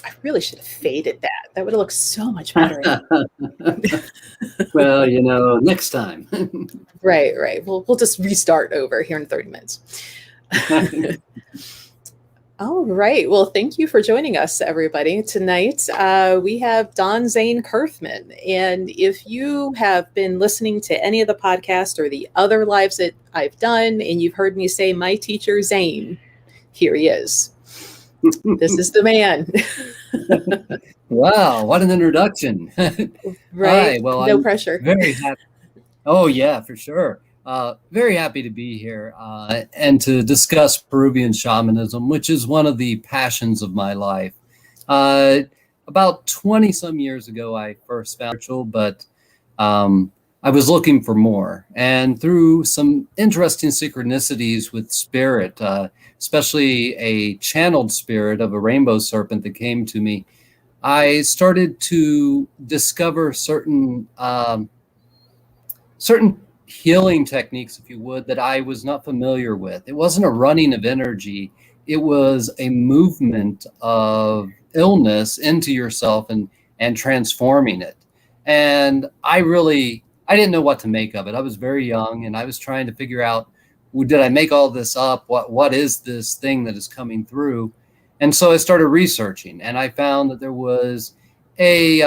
I really should have faded that. That would have looked so much better. Well, next time. Right. We'll just restart over here in 30 minutes. All right. Well, thank you for joining us, everybody. Tonight, we have Don Zane Curfman. And if you have been listening to any of the podcasts or the other lives that I've done, and you've heard me say, my teacher, Zane, here he is. This is the man. Wow, what an introduction. Right? Hi, well, No I'm pressure. very happy. Oh, yeah, for sure. Very happy to be here and to discuss Peruvian shamanism, which is one of the passions of my life. About 20 some years ago, I first found spiritual, but I was looking for more. And through some interesting synchronicities with spirit, especially a channeled spirit of a rainbow serpent that came to me, I started to discover certain healing techniques, if you would, that I was not familiar with. It wasn't a running of energy. It was a movement of illness into yourself and transforming it. And I didn't know what to make of it. I was very young and I was trying to figure out, did I make all this up? What is this thing that is coming through? And so I started researching, and I found that there was a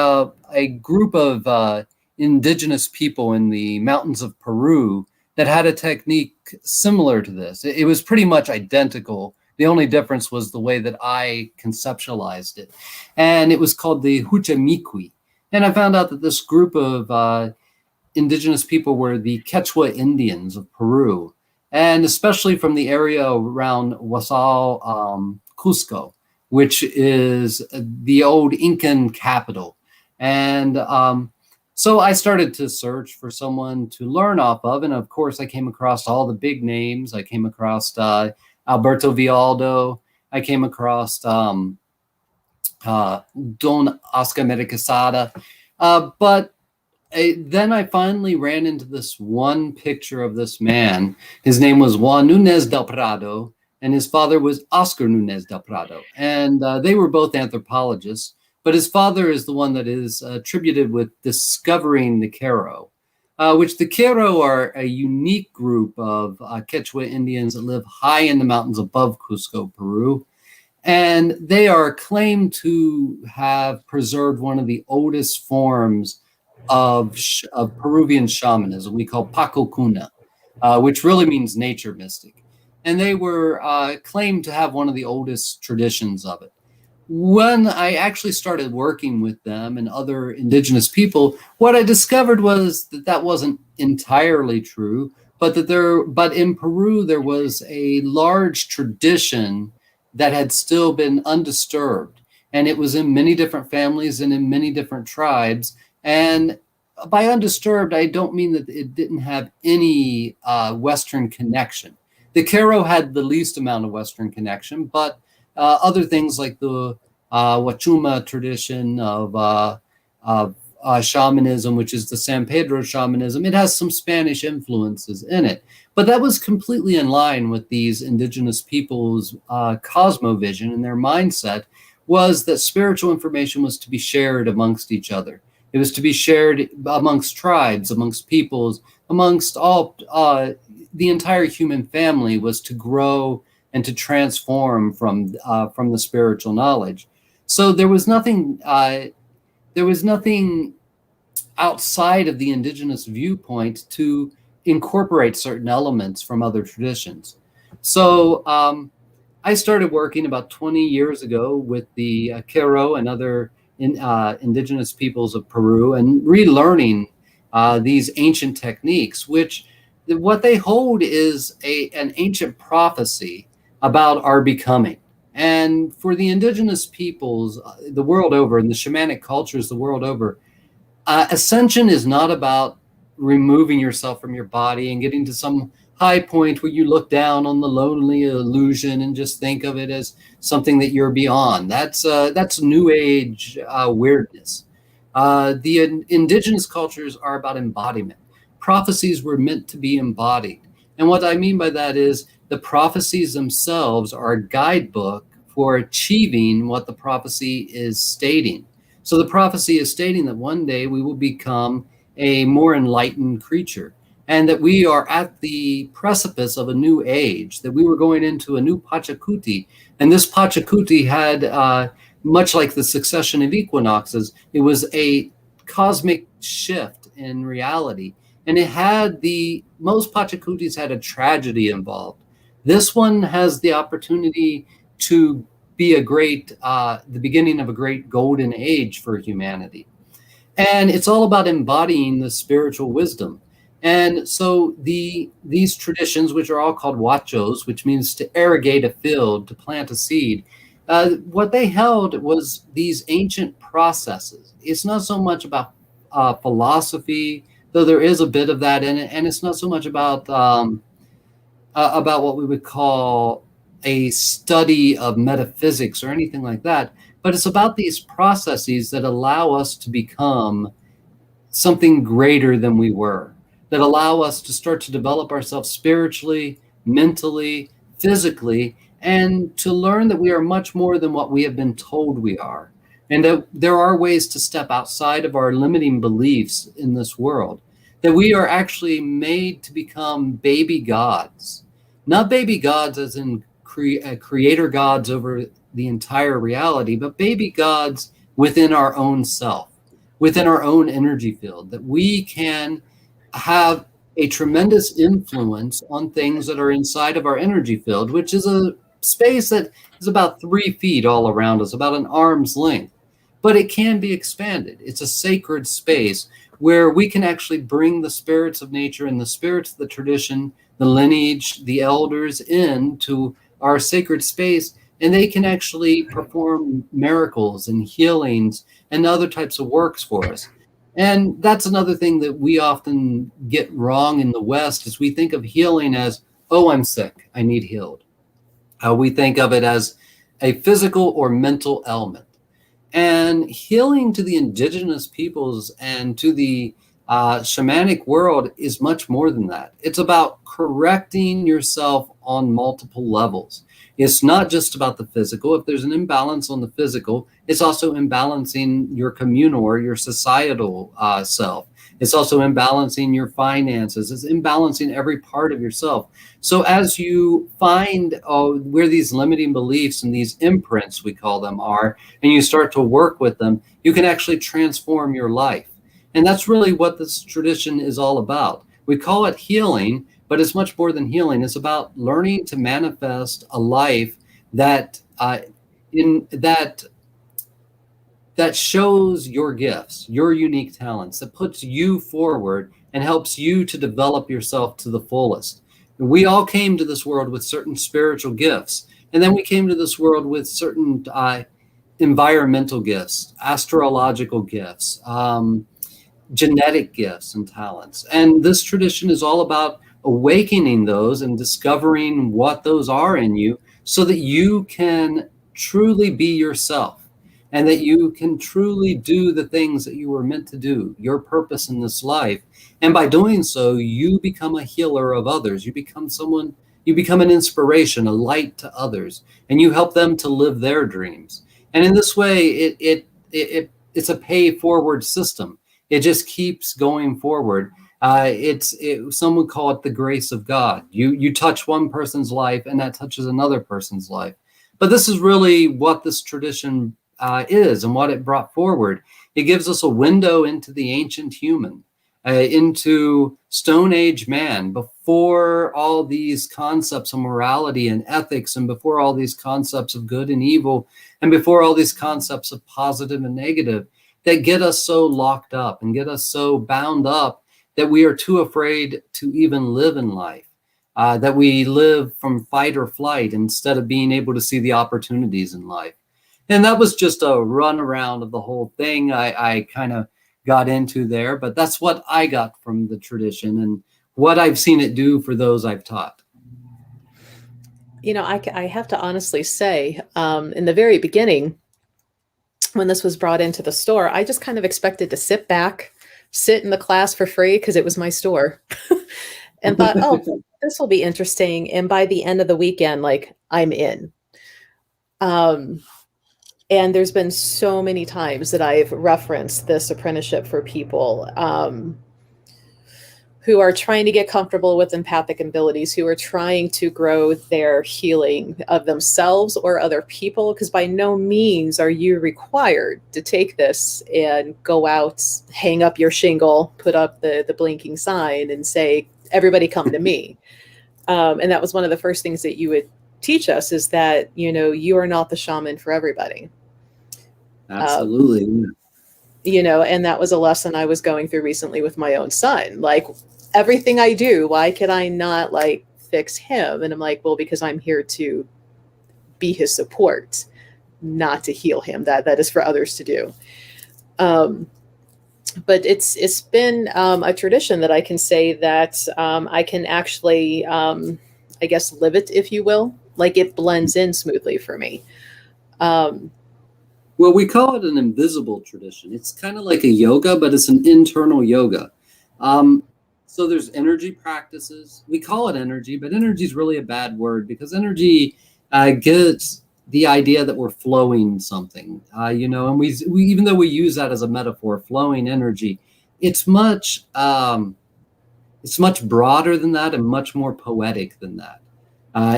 group of indigenous people in the mountains of Peru that had a technique similar to this. It was pretty much identical. The only difference was the way that I conceptualized it. And it was called the Huchamiqui. And I found out that this group of indigenous people were the Quechua Indians of Peru, and especially from the area around Wasal, Cusco, which is the old Incan capital. And so I started to search for someone to learn off of. And of course, I came across all the big names. I came across Alberto Villaldo. I came across Don Oscar Medicasada. But then I finally ran into this one picture of this man. His name was Juan Núñez del Prado, and his father was Oscar Núñez del Prado. And they were both anthropologists, but his father is the one that is attributed with discovering the Quero, which the Quero are a unique group of Quechua Indians that live high in the mountains above Cusco, Peru. And they are claimed to have preserved one of the oldest forms of Peruvian shamanism we call Paco Cuna, which really means nature mystic. And they were claimed to have one of the oldest traditions of it. When I actually started working with them and other indigenous people, what I discovered was that that wasn't entirely true, but in Peru there was a large tradition that had still been undisturbed, and it was in many different families and in many different tribes. And by undisturbed, I don't mean that it didn't have any Western connection. The Quero had the least amount of Western connection, but other things like the Huachuma tradition of shamanism, which is the San Pedro shamanism, it has some Spanish influences in it. But that was completely in line with these indigenous people's cosmovision, and their mindset was that spiritual information was to be shared amongst each other. It was to be shared amongst tribes, amongst peoples, amongst all, the entire human family was to grow and to transform from the spiritual knowledge. So there was nothing outside of the indigenous viewpoint to incorporate certain elements from other traditions. So I started working about 20 years ago with the Quero and other indigenous peoples of Peru and relearning these ancient techniques, which what they hold is an ancient prophecy about our becoming. And for the indigenous peoples the world over, and the shamanic cultures the world over, ascension is not about removing yourself from your body and getting to some high point where you look down on the lonely illusion and just think of it as something that you're beyond. That's New Age weirdness. The indigenous cultures are about embodiment. Prophecies were meant to be embodied. And what I mean by that is the prophecies themselves are a guidebook for achieving what the prophecy is stating. So the prophecy is stating that one day we will become a more enlightened creature, and that we are at the precipice of a new age, that we were going into a new Pachacuti. And this Pachacuti had, much like the succession of equinoxes, it was a cosmic shift in reality. And it had most Pachacutis had a tragedy involved. This one has the opportunity to be the beginning of a great golden age for humanity. And it's all about embodying the spiritual wisdom. And so these traditions, which are all called huachos, which means to irrigate a field, to plant a seed, what they held was these ancient processes. It's not so much about philosophy, though there is a bit of that in it, and it's not so much about what we would call a study of metaphysics or anything like that, but it's about these processes that allow us to become something greater than we were, that allow us to start to develop ourselves spiritually, mentally, physically, and to learn that we are much more than what we have been told we are. And that there are ways to step outside of our limiting beliefs in this world, that we are actually made to become baby gods. Not baby gods as in creator gods over the entire reality, but baby gods within our own self, within our own energy field, that we can have a tremendous influence on things that are inside of our energy field, which is a space that is about 3 feet all around us, about an arm's length. But it can be expanded. It's a sacred space where we can actually bring the spirits of nature and the spirits of the tradition, the lineage, the elders into our sacred space, and they can actually perform miracles and healings and other types of works for us. And that's another thing that we often get wrong in the West, is we think of healing as, oh, I'm sick, I need healed. We think of it as a physical or mental ailment. And healing to the indigenous peoples and to the shamanic world is much more than that. It's about correcting yourself on multiple levels. It's not just about the physical. If there's an imbalance on the physical, it's also imbalancing your communal or your societal self. It's also imbalancing your finances. It's imbalancing every part of yourself. So as you find where these limiting beliefs and these imprints, we call them, are, and you start to work with them, you can actually transform your life. And that's really what this tradition is all about. We call it healing, but it's much more than healing. It's about learning to manifest a life that that shows your gifts, your unique talents, that puts you forward and helps you to develop yourself to the fullest. We all came to this world with certain spiritual gifts, and then we came to this world with certain environmental gifts, astrological gifts, genetic gifts and talents. And this tradition is all about awakening those and discovering what those are in you, so that you can truly be yourself, and that you can truly do the things that you were meant to do, your purpose in this life. And by doing so, you become a healer of others. You become an inspiration, a light to others, and you help them to live their dreams. And in this way, it's a pay forward system. It just keeps going forward. Some would call it the grace of God. You touch one person's life, and that touches another person's life. But this is really what this tradition is and what it brought forward. It gives us a window into the ancient human, into Stone Age man, before all these concepts of morality and ethics, and before all these concepts of good and evil, and before all these concepts of positive and negative that get us so locked up and get us so bound up that we are too afraid to even live in life, that we live from fight or flight instead of being able to see the opportunities in life. And that was just a run around of the whole thing I kind of got into there, but that's what I got from the tradition and what I've seen it do for those I've taught. You know, I have to honestly say, in the very beginning, when this was brought into the store, I just kind of expected to sit back, sit in the class for free because it was my store, and thought, oh, this will be interesting. And by the end of the weekend, like, I'm in. Um, and there's been so many times that I've referenced this apprenticeship for people who are trying to get comfortable with empathic abilities, who are trying to grow their healing of themselves or other people, because by no means are you required to take this and go out, hang up your shingle, put up the blinking sign and say, everybody come to me. And that was one of the first things that you would teach us, is that, you are not the shaman for everybody. Absolutely. And that was a lesson I was going through recently with my own son. Like, everything I do, why could I not fix him? And I'm like, well, because I'm here to be his support, not to heal him. That is for others to do. But it's been a tradition that I can say that I can actually, I guess, live it, if you will. Like, it blends in smoothly for me. Well, we call it an invisible tradition. It's kind of like a yoga, but it's an internal yoga. So there's energy practices. We call it energy, but energy is really a bad word, because energy gets the idea that we're flowing something, and we even though we use that as a metaphor, flowing energy, it's much broader than that and much more poetic than that.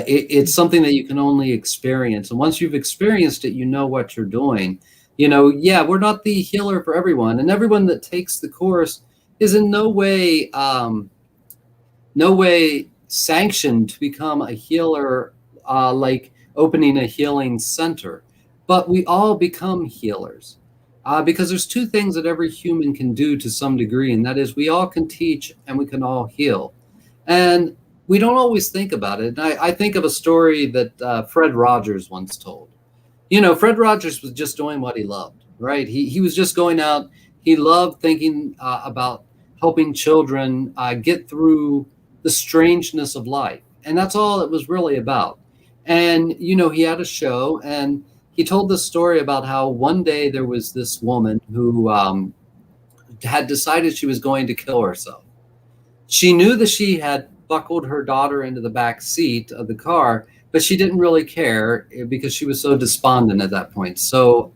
It's something that you can only experience. And once you've experienced it, you know what you're doing. We're not the healer for everyone. And everyone that takes the course is in no way sanctioned to become a healer, like opening a healing center. But we all become healers. Because there's two things that every human can do to some degree, and that is, we all can teach and we can all heal. And we don't always think about it. And I think of a story that Fred Rogers once told. Fred Rogers was just doing what he loved, right? He was just going out. He loved thinking about helping children get through the strangeness of life. And that's all it was really about. And, he had a show, and he told this story about how one day there was this woman who had decided she was going to kill herself. She knew that she had buckled her daughter into the back seat of the car, but she didn't really care, because she was so despondent at that point, so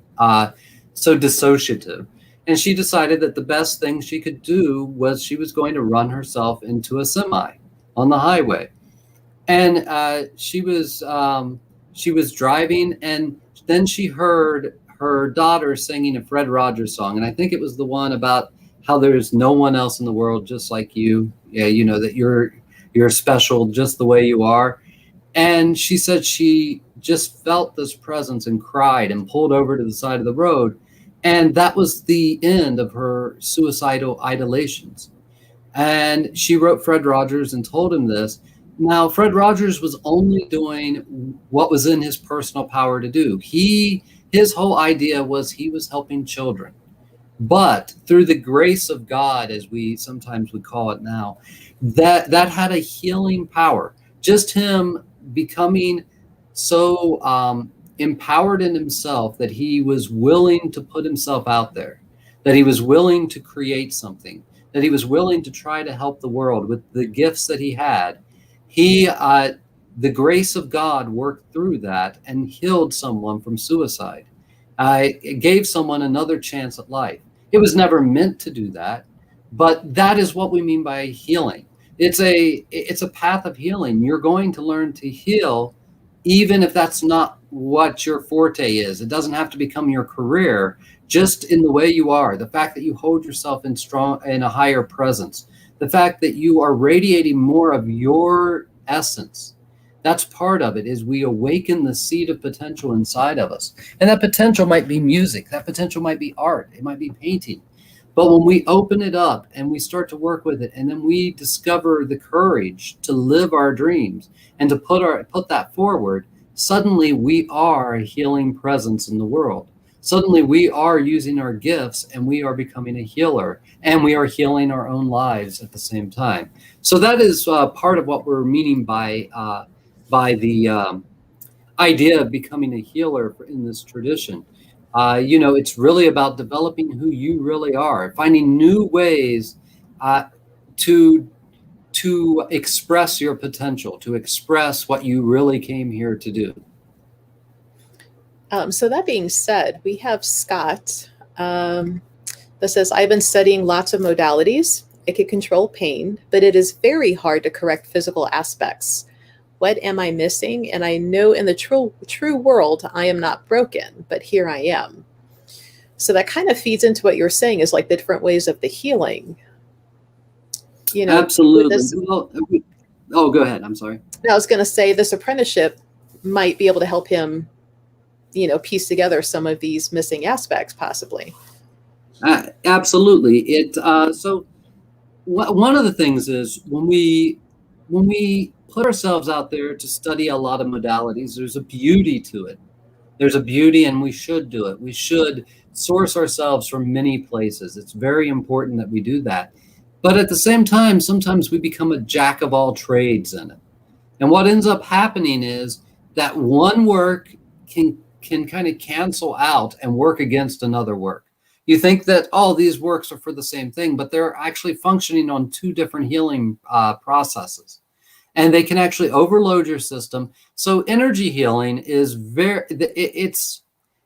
dissociative. And she decided that the best thing she could do was she was going to run herself into a semi on the highway. And she was driving, and then she heard her daughter singing a Fred Rogers song, and I think it was the one about how there's no one else in the world just like you. Yeah, that you're special just the way you are. And she said she just felt this presence and cried and pulled over to the side of the road. And that was the end of her suicidal idolations. And she wrote Fred Rogers and told him this. Now, Fred Rogers was only doing what was in his personal power to do. His whole idea was he was helping children. But through the grace of God, as we sometimes would call it now, that had a healing power. Just him becoming so empowered in himself that he was willing to put himself out there, that he was willing to create something, that he was willing to try to help the world with the gifts that he had. The grace of God worked through that and healed someone from suicide. It gave someone another chance at life. It was never meant to do that, but that is what we mean by healing. It's a path of healing. You're going to learn to heal, even if that's not what your forte is. It doesn't have to become your career. Just in the way you are, the fact that you hold yourself in a higher presence, the fact that you are radiating more of your essence. That's part of it, is we awaken the seed of potential inside of us. And that potential might be music. That potential might be art. It might be painting. But when we open it up and we start to work with it, and then we discover the courage to live our dreams and to put that forward, suddenly we are a healing presence in the world. Suddenly we are using our gifts and we are becoming a healer, and we are healing our own lives at the same time. So that is part of what we're meaning by the idea of becoming a healer in this tradition. It's really about developing who you really are, finding new ways to express your potential, to express what you really came here to do. So that being said, we have Scott that says, I've been studying lots of modalities. It can control pain, but it is very hard to correct physical aspects. What am I missing? And I know in the true world, I am not broken, but here I am. So that kind of feeds into what you're saying is like the different ways of the healing. You know, with Absolutely. this, Well, oh, go ahead. I'm sorry. I was going to say this apprenticeship might be able to help him, you know, piece together some of these missing aspects possibly. Absolutely. So one of the things is when we put ourselves out there to study a lot of modalities, there's a beauty to it. There's a beauty, and we should do it. We should source ourselves from many places. It's very important that we do that. But at the same time, sometimes we become a jack of all trades in it. And what ends up happening is that one work can kind of cancel out and work against another work. You think that, oh, these works are for the same thing, but they're actually functioning on two different healing processes. And they can actually overload your system. So energy healing is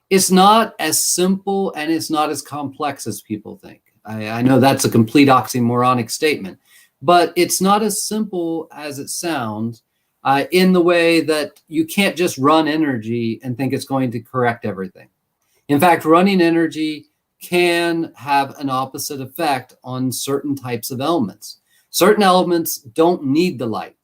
it's not as simple and it's not as complex as people think. I know that's a complete oxymoronic statement, but it's not as simple as it sounds, in the way that you can't just run energy and think it's going to correct everything. In fact, running energy can have an opposite effect on certain types of elements. Certain elements don't need the light.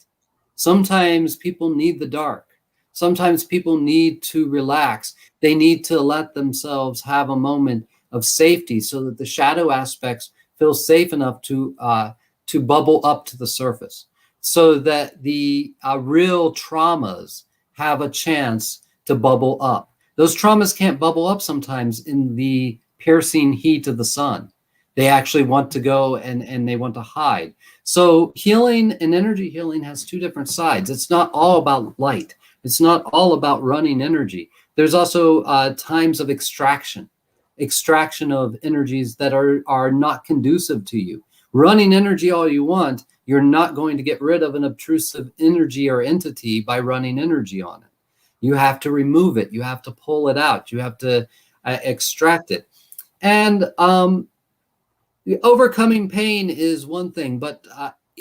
Sometimes people need the dark. Sometimes people need to relax. They need to let themselves have a moment of safety so that the shadow aspects feel safe enough to bubble up to the surface, so that the real traumas have a chance to bubble up. Those traumas can't bubble up sometimes in the piercing heat of the sun. They actually want to go and they want to hide. So healing and energy healing has two different sides. It's not all about light. It's not all about running energy. There's also times of extraction of energies that are not conducive to you. Running energy all you want, you're not going to get rid of an obtrusive energy or entity by running energy on it. You have to remove it. You have to pull it out. You have to extract it. And overcoming pain is one thing, but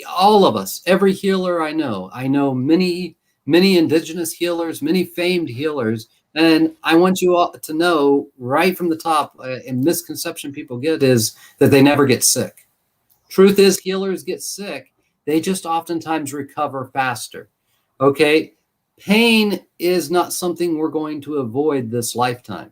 all of us, every healer I know many indigenous healers, many famed healers, and I want you all to know right from the top, a misconception people get is that they never get sick. Truth is, healers get sick. They just oftentimes recover faster. Okay? Pain is not something we're going to avoid this lifetime.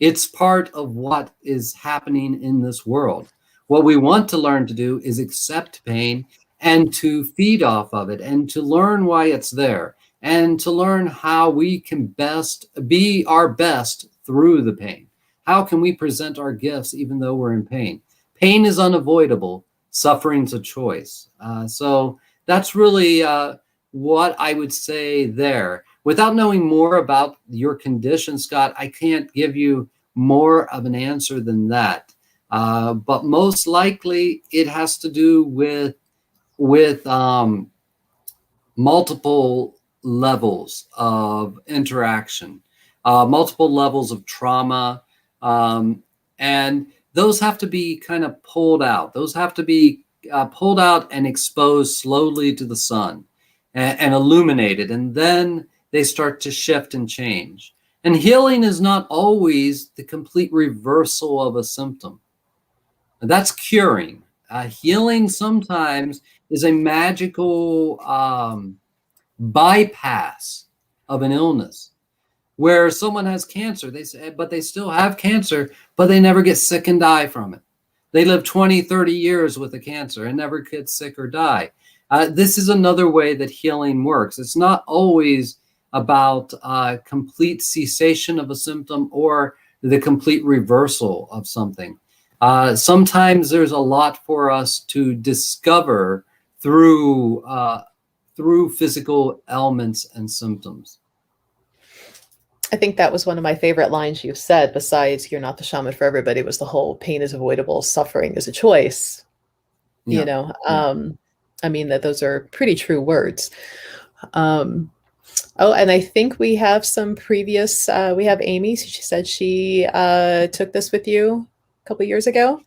It's part of what is happening in this world. What we want to learn to do is accept pain and to feed off of it and to learn why it's there and to learn how we can best be our best through the pain. How can we present our gifts even though we're in pain? Pain is unavoidable. Suffering's a choice. So that's really what I would say there. Without knowing more about your condition, Scott, I can't give you more of an answer than that. But most likely it has to do with multiple levels of interaction, multiple levels of trauma, and those have to be kind of pulled out. Those have to be pulled out and exposed slowly to the sun and illuminated, and then they start to shift and change. And healing is not always the complete reversal of a symptom. That's curing. Healing sometimes is a magical bypass of an illness, where someone has cancer, they say, but they still have cancer, but they never get sick and die from it. They live 20, 30 years with a cancer and never get sick or die. This is another way that healing works. It's not always about complete cessation of a symptom or the complete reversal of something. Sometimes there's a lot for us to discover through physical elements and symptoms. I think that was one of my favorite lines you've said, besides "you're not the shaman for everybody," was the whole "pain is avoidable, suffering is a choice." Yeah. I mean, that those are pretty true words. Oh, and I think we have some previous, we have Amy. She said she took this with you a couple years ago.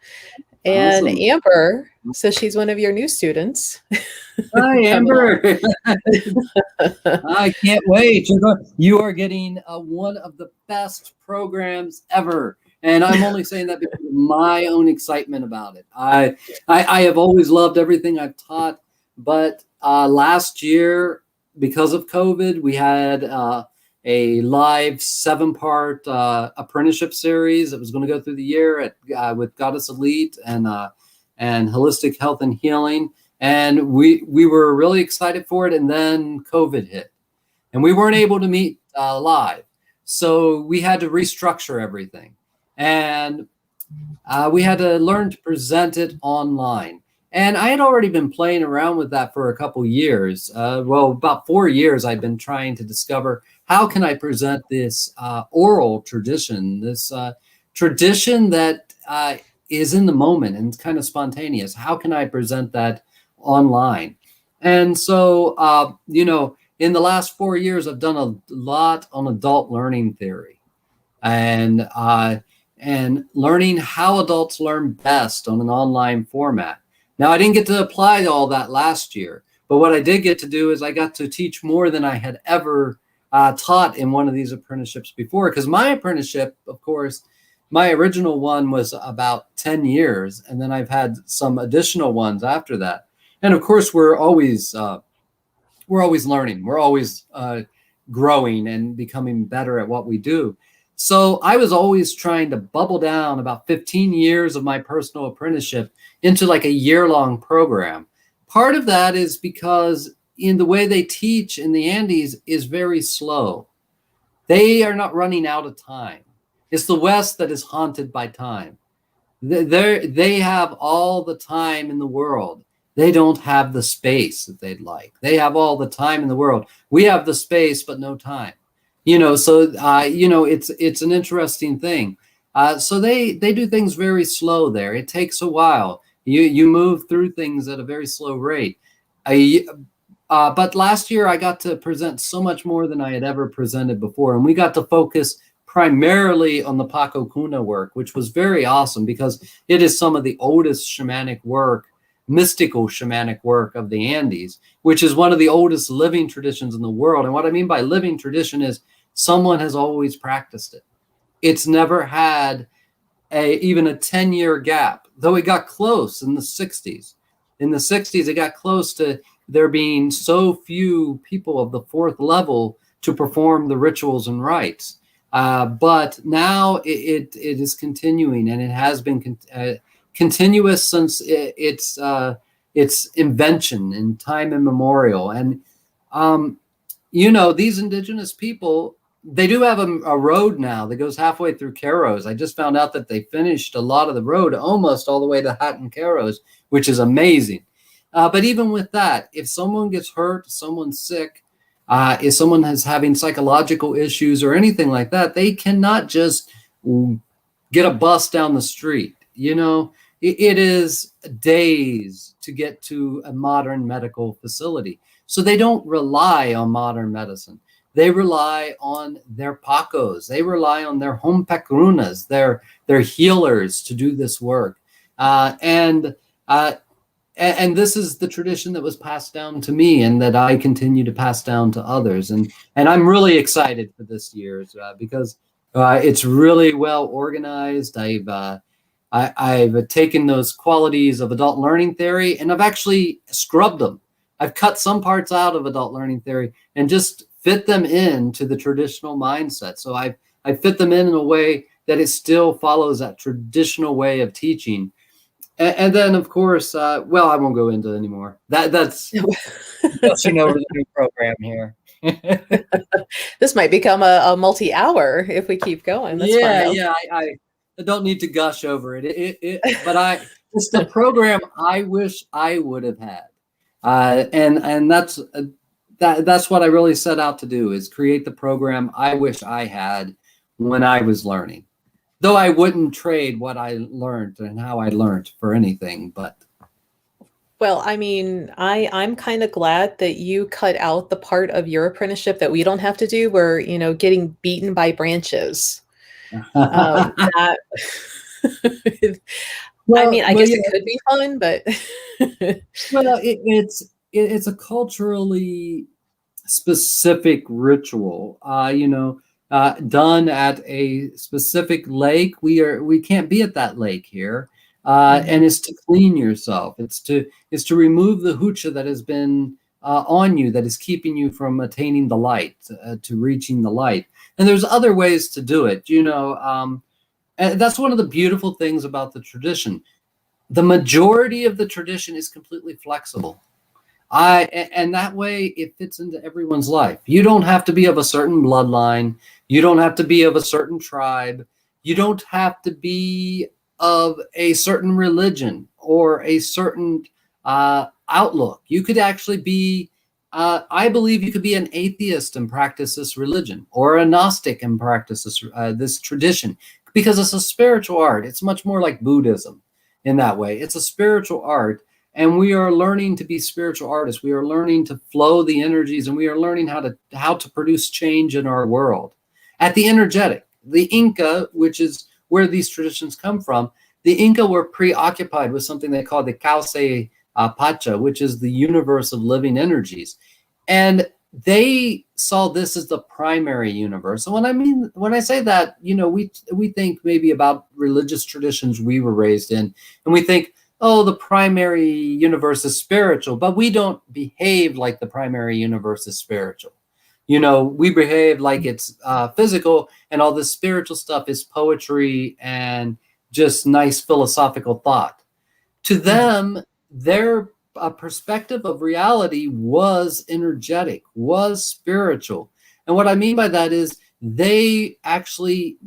And Awesome. Amber says she's one of your new students. Hi, Coming on. Amber. I can't wait. You are getting one of the best programs ever. And I'm only saying that because of my own excitement about it. I have always loved everything I've taught, but last year, because of COVID, we had a live 7-part apprenticeship series that was going to go through the year with Goddess Elite and Holistic Health and Healing. And we were really excited for it. And then COVID hit and we weren't able to meet live. So we had to restructure everything. And we had to learn to present it online. And I had already been playing around with that for a couple years. Well, about 4 years, I'd been trying to discover how can I present this oral tradition, this tradition that is in the moment and kind of spontaneous. How can I present that online? And so, in the last 4 years, I've done a lot on adult learning theory and learning how adults learn best on an online format. Now, I didn't get to apply all that last year, but what I did get to do is I got to teach more than I had ever taught in one of these apprenticeships before. Because my apprenticeship, of course, my original one was about 10 years, and then I've had some additional ones after that. And of course, we're always learning. We're always growing and becoming better at what we do. So I was always trying to bubble down about 15 years of my personal apprenticeship into like a year-long program. Part of that is because in the way they teach in the Andes is very slow. They are not running out of time. It's the West that is haunted by time. They have all the time in the world. They don't have the space that they'd like. They have all the time in the world. We have the space, but no time. So it's an interesting thing. So they do things very slow there. It takes a while. You move through things at a very slow rate. But last year I got to present so much more than I had ever presented before, and we got to focus primarily on the Paco Cuna work, which was very awesome because it is some of the oldest shamanic work, mystical shamanic work of the Andes, which is one of the oldest living traditions in the world. And what I mean by living tradition is someone has always practiced it. It's never had even a 10-year gap, though it got close in the 60s. In the 60s, it got close to there being so few people of the 4th level to perform the rituals and rites. But now it is continuing, and it has been continuous since its invention in time immemorial. And these indigenous people, they do have a road now that goes halfway through Caros. I just found out that they finished a lot of the road almost all the way to Hatton Caros, which is amazing. But even with that, if someone gets hurt, someone's sick, if someone is having psychological issues or anything like that, they cannot just get a bus down the street. It is days to get to a modern medical facility. So they don't rely on modern medicine. They rely on their Pacos. They rely on their home pekrunas, their healers to do this work. And this is the tradition that was passed down to me and that I continue to pass down to others. And I'm really excited for this year's because it's really well organized. I've taken those qualities of adult learning theory and I've actually scrubbed them. I've cut some parts out of adult learning theory and just fit them into the traditional mindset. So I fit them in a way that it still follows that traditional way of teaching. And then, of course, I won't go into it anymore. That's gushing over the new program here. This might become a multi-hour if we keep going. That's fun, yeah. I don't need to gush over it. But it's the program I wish I would have had, and that's what I really set out to do, is create the program I wish I had when I was learning. Though I wouldn't trade what I learned and how I learned for anything, but. Well, I mean, I'm kind of glad that you cut out the part of your apprenticeship that we don't have to do where, getting beaten by branches. That I mean, I Well, guess yeah. it could be fun, but Well, it's a culturally specific ritual, done at a specific lake. We can't be at that lake here, and Mhm. it's to clean yourself. It's to remove the hucha that has been on you, that is keeping you from attaining the light, to reaching the light. And there's other ways to do it. And that's one of the beautiful things about the tradition. The majority of the tradition is completely flexible. And that way it fits into everyone's life. You don't have to be of a certain bloodline. You don't have to be of a certain tribe. You don't have to be of a certain religion or a certain outlook. You could actually be, I believe you could be an atheist and practice this religion, or a Gnostic and practice this tradition, because it's a spiritual art. It's much more like Buddhism in that way. It's a spiritual art, and we are learning to be spiritual artists. We are learning to flow the energies, and we are learning how to produce change in our world at the energetic. The Inca, which is where these traditions come from, the Inca were preoccupied with something they call the Cauce Pacha, which is the universe of living energies, and they saw this as the primary universe. And when I say that, we think maybe about religious traditions we were raised in, and we think, oh, the primary universe is spiritual, but we don't behave like the primary universe is spiritual. We behave like it's physical, and all this spiritual stuff is poetry and just nice philosophical thought. To Mhm. them, their perspective of reality was energetic, was spiritual. And what I mean by that is they actually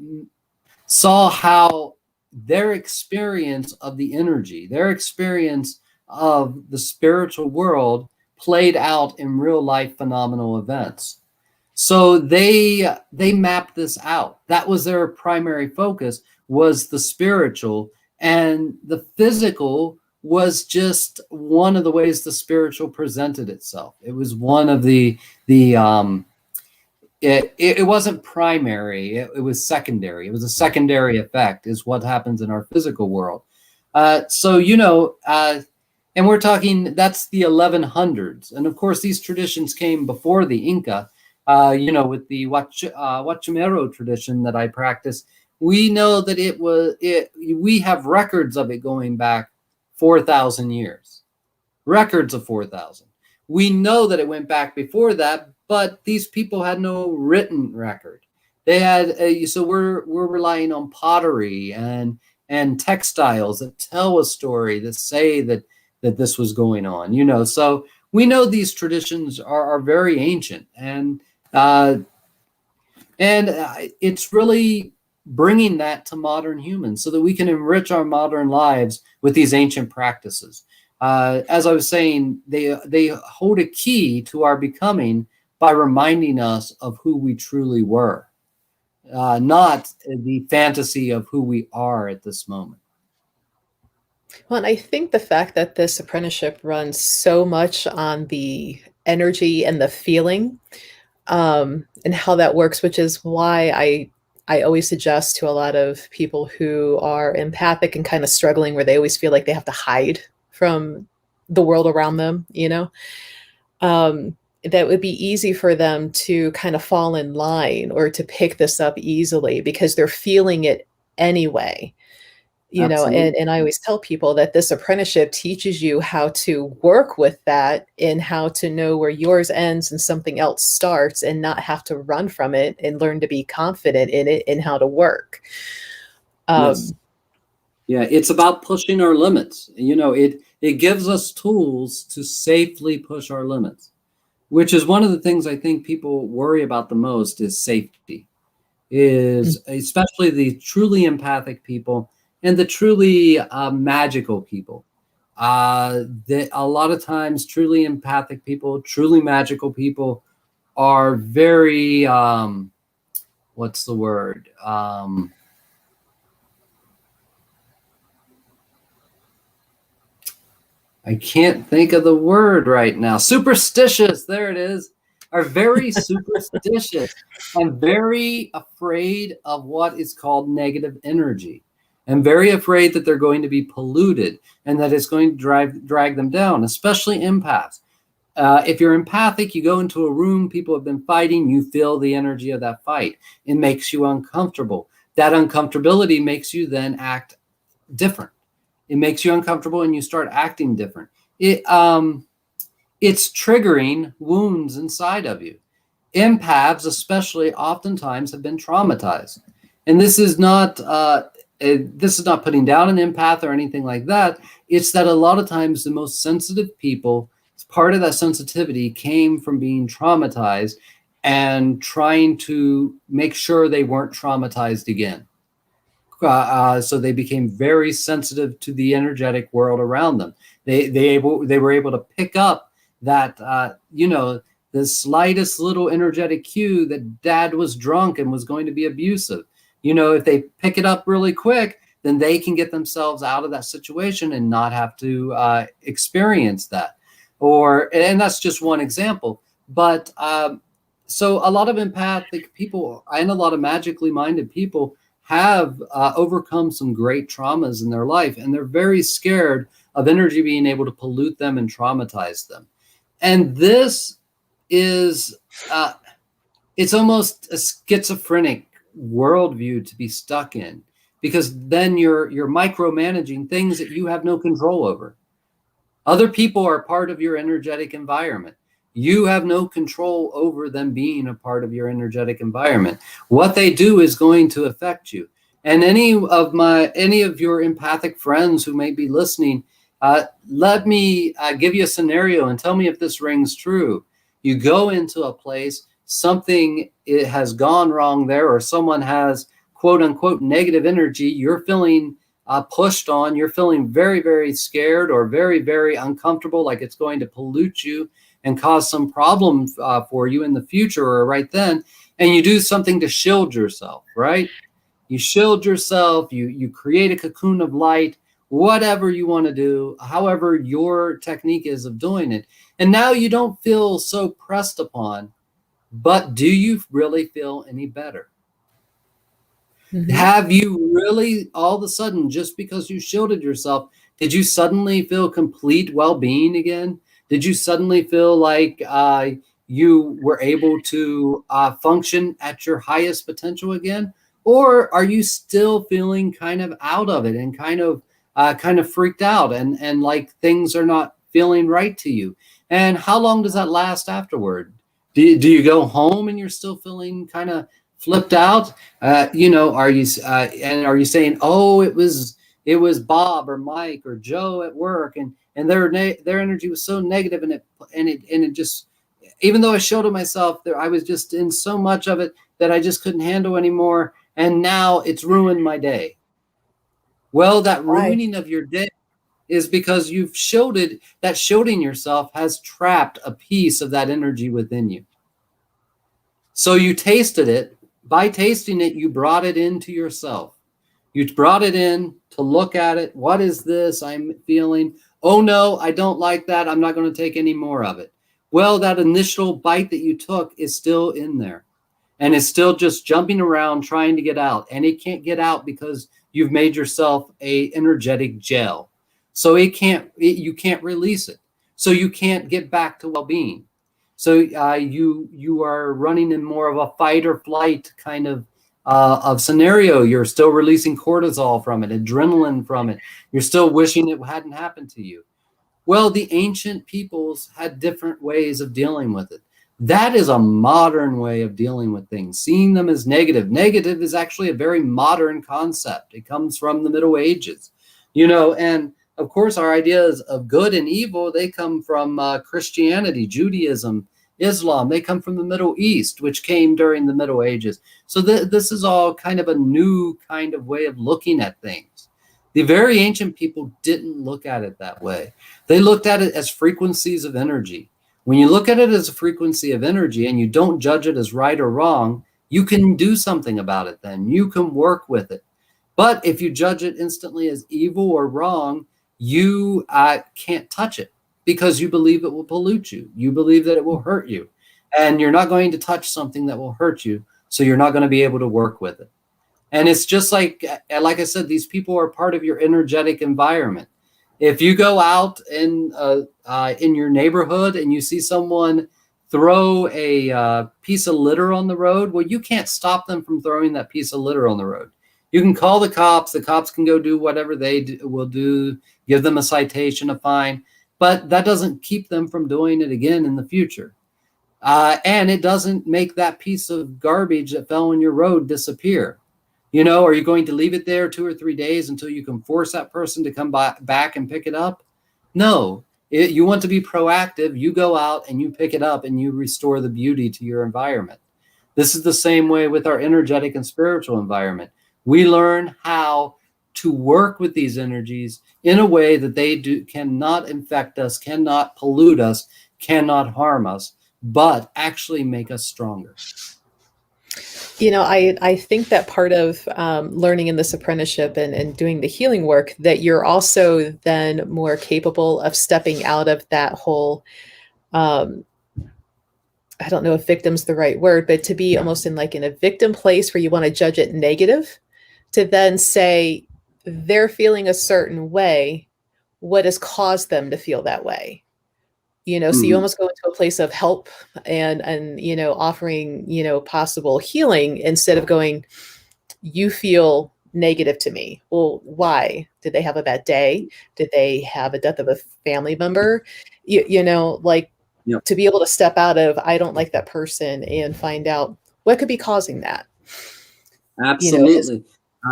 saw how their experience of the energy, their experience of the spiritual world played out in real life phenomenal events. So they mapped this out. That was their primary focus, was the spiritual, and the physical was just one of the ways the spiritual presented itself. It was one of the it wasn't primary, it was secondary. It was a secondary effect, is what happens in our physical world. And we're talking, that's the 1100s, and of course these traditions came before the Inca. With the Huachumero tradition that I practice, we know that we have records of it going back 4,000 years, records of 4,000. We know that it went back before that, but these people had no written record. They had so we're relying on pottery and textiles that tell a story, that say that this was going on. So we know these traditions are very ancient, uh, and it's really bringing that to modern humans so that we can enrich our modern lives with these ancient practices. As I was saying, they hold a key to our becoming by reminding us of who we truly were, not the fantasy of who we are at this moment. Well, and I think the fact that this apprenticeship runs so much on the energy and the feeling, and how that works, which is why I always suggest to a lot of people who are empathic and kind of struggling, where they always feel like they have to hide from the world around them, that would be easy for them to kind of fall in line or to pick this up easily because they're feeling it anyway. Absolutely. And I always tell people that this apprenticeship teaches you how to work with that and how to know where yours ends and something else starts and not have to run from it and learn to be confident in it and how to work. Yes. Um, Yeah, it's about pushing our limits. It gives us tools to safely push our limits, which is one of the things I think people worry about the most, is safety. Is especially the truly empathic people and the truly magical people. That a lot of times, truly empathic people, truly magical people are very, what's the word? I can't think of the word right now. Superstitious, there it is, are very superstitious and very afraid of what is called negative energy, and very afraid that they're going to be polluted and that it's going to drag them down, especially empaths. If you're empathic, you go into a room, people have been fighting, you feel the energy of that fight. It makes you uncomfortable. That uncomfortability makes you then act different. It makes you uncomfortable and you start acting different. It's triggering wounds inside of you. Empaths, especially, oftentimes have been traumatized. And this is not putting down an empath or anything like that. It's that a lot of times the most sensitive people, part of that sensitivity came from being traumatized and trying to make sure they weren't traumatized again. So they became very sensitive to the energetic world around them. They were able to pick up that the slightest little energetic cue that dad was drunk and was going to be abusive. If they pick it up really quick, then they can get themselves out of that situation and not have to experience that. And that's just one example. But so a lot of empathic people and a lot of magically minded people have overcome some great traumas in their life, and they're very scared of energy being able to pollute them and traumatize them. And this is, it's almost a schizophrenic worldview to be stuck in, because then you're micromanaging things that you have no control over. Other people are part of your energetic environment. You have no control over them being a part of your energetic environment. What they do is going to affect you. And any of your empathic friends who may be listening, let me give you a scenario and tell me if this rings true. You go into a place, something has gone wrong there, or someone has quote unquote negative energy. You're feeling pushed on. You're feeling very, very scared or very, very uncomfortable, like it's going to pollute you and cause some problem for you in the future or right then. And you do something to shield yourself, right? You shield yourself, you create a cocoon of light, whatever you want to do, however your technique is of doing it. And now you don't feel so pressed upon, but do you really feel any better? Mm-hmm. Have you really, all of a sudden, just because you shielded yourself, did you suddenly feel complete well-being again? Did you suddenly feel like you were able to function at your highest potential again? Or are you still feeling kind of out of it and kind of freaked out and like things are not feeling right to you? And how long does that last afterward? Do you go home and you're still feeling kind of flipped out? Are you saying, oh, it was Bob or Mike or Joe at work, and their energy was so negative, and it just, even though I showed it myself, I was just in so much of it that I just couldn't handle anymore, and now it's ruined my day. Well, that ruining of your day is because you've shielded. That shielding yourself has trapped a piece of that energy within you. So you tasted it. By tasting it, you brought it into yourself. You brought it in to look at it. What is this I'm feeling? Oh, no, I don't like that. I'm not going to take any more of it. Well, that initial bite that you took is still in there. And it's still just jumping around trying to get out. And it can't get out because you've made yourself a energetic gel. So you can't release it. So you can't get back to well-being. So you are running in more of a fight or flight kind of scenario. You're still releasing cortisol from it, adrenaline from it. You're still wishing it hadn't happened to you. Well, the ancient peoples had different ways of dealing with it. That is a modern way of dealing with things, seeing them as negative. Negative is actually a very modern concept. It comes from the Middle Ages, and of course, our ideas of good and evil, they come from Christianity, Judaism, Islam. They come from the Middle East, which came during the Middle Ages. So this is all kind of a new kind of way of looking at things. The very ancient people didn't look at it that way. They looked at it as frequencies of energy. When you look at it as a frequency of energy and you don't judge it as right or wrong, you can do something about it then. You can work with it. But if you judge it instantly as evil or wrong, you can't touch it because you believe it will pollute you. You believe that it will hurt you. And you're not going to touch something that will hurt you. So you're not going to be able to work with it. And it's just like I said, these people are part of your energetic environment. If you go out in your neighborhood and you see someone throw a piece of litter on the road, well, you can't stop them from throwing that piece of litter on the road. You can call the cops. The cops can go do whatever they will do, give them a citation, a fine, but that doesn't keep them from doing it again in the future. And it doesn't make that piece of garbage that fell on your road disappear. Are you going to leave it there 2 or 3 days until you can force that person to come back and pick it up? No. You want to be proactive. You go out and you pick it up and you restore the beauty to your environment. This is the same way with our energetic and spiritual environment. We learn how to work with these energies in a way that they cannot infect us, cannot pollute us, cannot harm us, but actually make us stronger. I think that part of learning in this apprenticeship and doing the healing work, that you're also then more capable of stepping out of that whole, I don't know if victim's the right word, but to be almost in a victim place where you want to judge it negative, to then say they're feeling a certain way, what has caused them to feel that way? So you almost go into a place of help and offering, possible healing instead of going, you feel negative to me. Well, why? Did they have a bad day? Did they have a death of a family member? Yep. To be able to step out of, I don't like that person, and find out what could be causing that. Absolutely.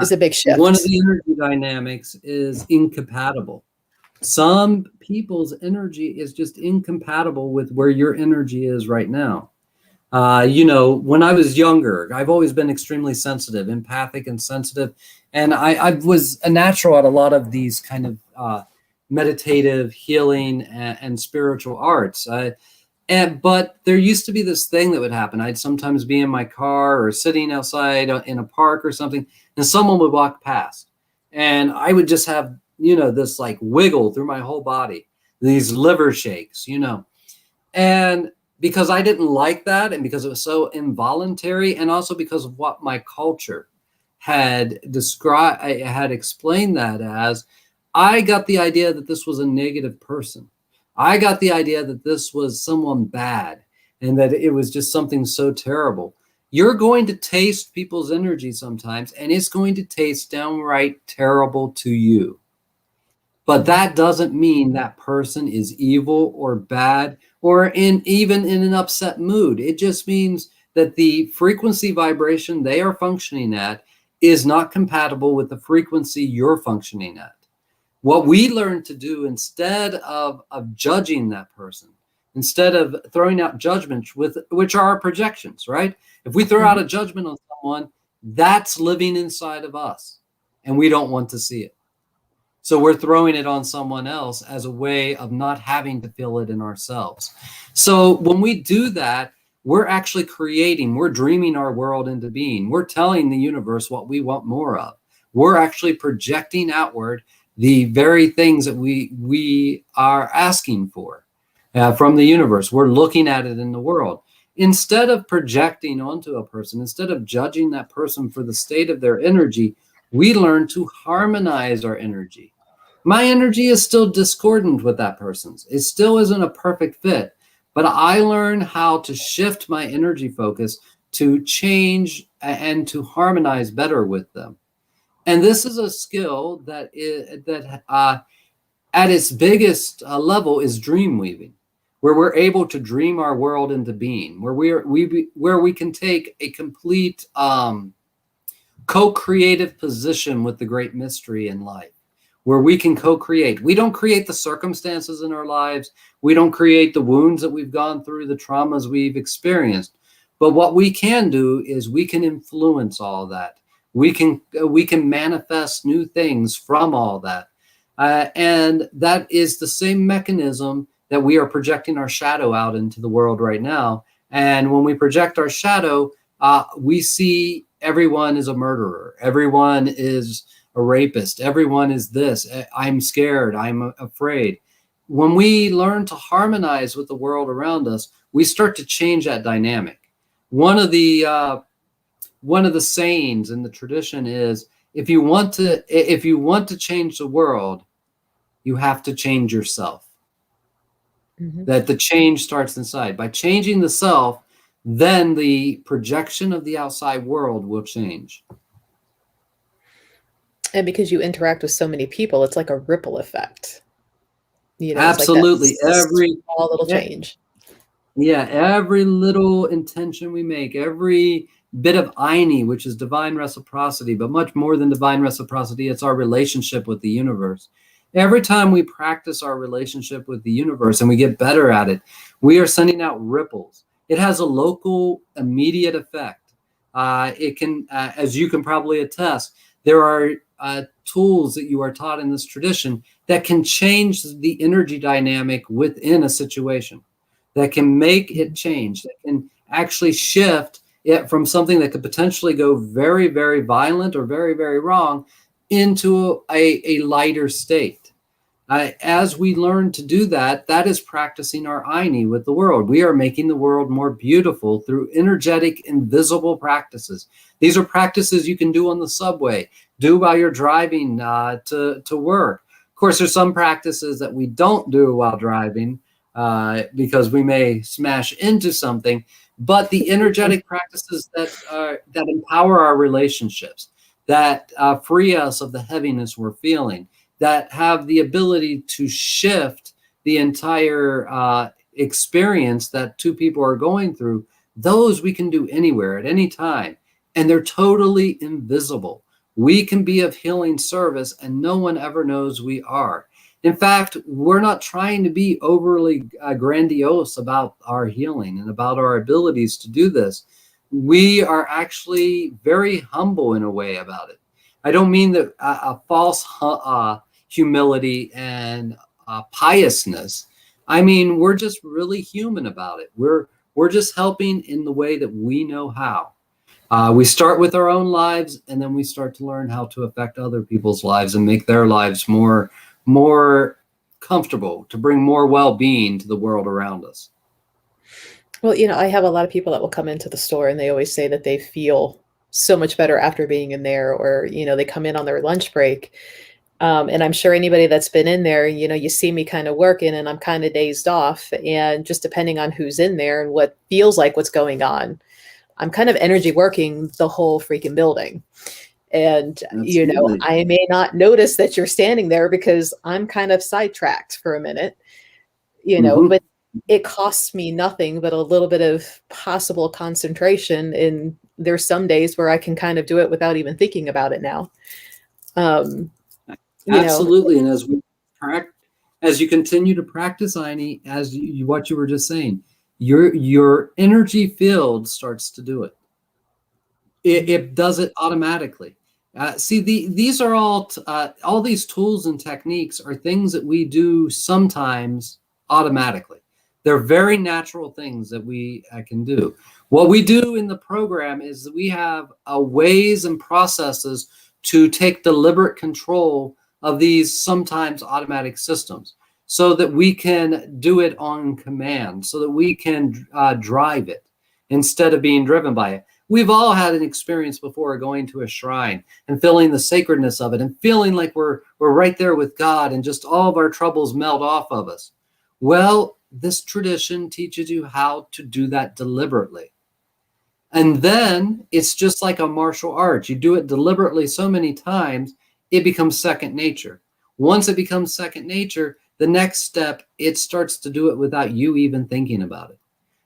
Is a big shift. One of the energy dynamics is incompatible. Some people's energy is just incompatible with where your energy is right now. When I was younger, I've always been extremely sensitive, empathic and sensitive. And I was a natural at a lot of these kind of meditative, healing, and spiritual arts. But there used to be this thing that would happen. I'd sometimes be in my car or sitting outside in a park or something, and someone would walk past. And I would just have this wiggle through my whole body, these liver shakes, and because I didn't like that, and because it was so involuntary, and also because of what my culture had explained that as, I got the idea that this was a negative person. I got the idea that this was someone bad and that it was just something so terrible. You're going to taste people's energy sometimes, and it's going to taste downright terrible to you. But that doesn't mean that person is evil or bad or even in an upset mood. It just means that the frequency vibration they are functioning at is not compatible with the frequency you're functioning at. What we learn to do instead of judging that person, instead of throwing out judgments, which are our projections, right? If we throw out a judgment on someone, that's living inside of us, and we don't want to see it. So we're throwing it on someone else as a way of not having to feel it in ourselves. So when we do that, we're actually we're dreaming our world into being. We're telling the universe what we want more of. We're actually projecting outward the very things that we are asking for from the universe. We're looking at it in the world. Instead of projecting onto a person, instead of judging that person for the state of their energy, we learn to harmonize our energy. My energy is still discordant with that person's. It still isn't a perfect fit, but I learn how to shift my energy focus to change and to harmonize better with them. And this is a skill that at its biggest level is dream weaving, where we're able to dream our world into being, where we can take a complete co-creative position with the great mystery in life, where we can co-create. We don't create the circumstances in our lives. We don't create the wounds that we've gone through, the traumas we've experienced. But what we can do is we can influence all that. We can manifest new things from all that. And that is the same mechanism that we are projecting our shadow out into the world right now. And when we project our shadow, we see everyone is a murderer. Everyone is a rapist. Everyone is this. I'm scared. I'm afraid. When we learn to harmonize with the world around us, we start to change that dynamic. One of the sayings in the tradition is, if you want to change the world, you have to change yourself. Mm-hmm. That the change starts inside. By changing the self, then the projection of the outside world will change. And because you interact with so many people, it's like a ripple effect. Absolutely. It's like every small little change. Yeah, every little intention we make, every bit of Aini, which is divine reciprocity, but much more than divine reciprocity, it's our relationship with the universe. Every time we practice our relationship with the universe and we get better at it, we are sending out ripples. It has a local, immediate effect. It can, as you can probably attest, there are tools that you are taught in this tradition that can change the energy dynamic within a situation, that can make it change, that can actually shift it from something that could potentially go very, very violent or very, very wrong into a lighter state. As we learn to do that, that is practicing our Aini with the world. We are making the world more beautiful through energetic, invisible practices. These are practices you can do on the subway, do while you're driving to work. Of course, there's some practices that we don't do while driving because we may smash into something. But the energetic practices that empower our relationships, that free us of the heaviness we're feeling, that have the ability to shift the entire experience that two people are going through, those we can do anywhere at any time. And they're totally invisible. We can be of healing service and no one ever knows we are. In fact, we're not trying to be overly grandiose about our healing and about our abilities to do this. We are actually very humble in a way about it. I don't mean that a false humility and piousness. I mean, we're just really human about it. We're just helping in the way that we know how. We start with our own lives, and then we start to learn how to affect other people's lives and make their lives more comfortable, to bring more well-being to the world around us. Well, I have a lot of people that will come into the store and they always say that they feel so much better after being in there, or, they come in on their lunch break. And I'm sure anybody that's been in there, you see me kind of working and I'm kind of dazed off. And just depending on who's in there and what feels like what's going on, I'm kind of energy working the whole freaking building. And, I may not notice that you're standing there because I'm kind of sidetracked for a minute, but it costs me nothing but a little bit of possible concentration. And there's some days where I can kind of do it without even thinking about it now. Absolutely. And as you continue to practice Aini, what you were just saying, your energy field starts to do it. It does it automatically. These are all these tools and techniques are things that we do sometimes automatically. They're very natural things that we can do. What we do in the program is that we have ways and processes to take deliberate control of these sometimes automatic systems so that we can do it on command, so that we can drive it instead of being driven by it. We've all had an experience before going to a shrine and feeling the sacredness of it and feeling like we're right there with God and just all of our troubles melt off of us. Well, this tradition teaches you how to do that deliberately. And then it's just like a martial art. You do it deliberately so many times, it becomes second nature. Once it becomes second nature, the next step, it starts to do it without you even thinking about it.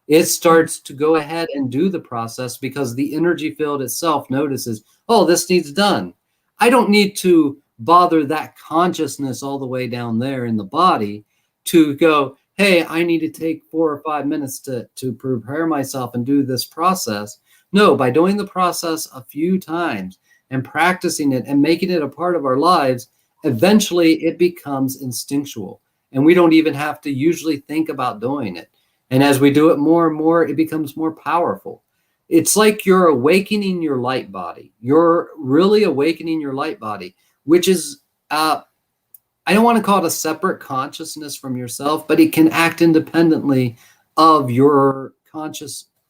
It starts to go ahead and do the process because the energy field itself notices, oh, this needs done. I don't need to bother that consciousness all the way down there in the body to go, hey, I need to take 4 or 5 minutes to prepare myself and do this process. No, by doing the process a few times and practicing it and making it a part of our lives, eventually it becomes instinctual. And we don't even have to usually think about doing it. And as we do it more and more, it becomes more powerful. It's like you're awakening your light body. You're really awakening your light body. which is, I don't want to call it a separate consciousness from yourself, but it can act independently of your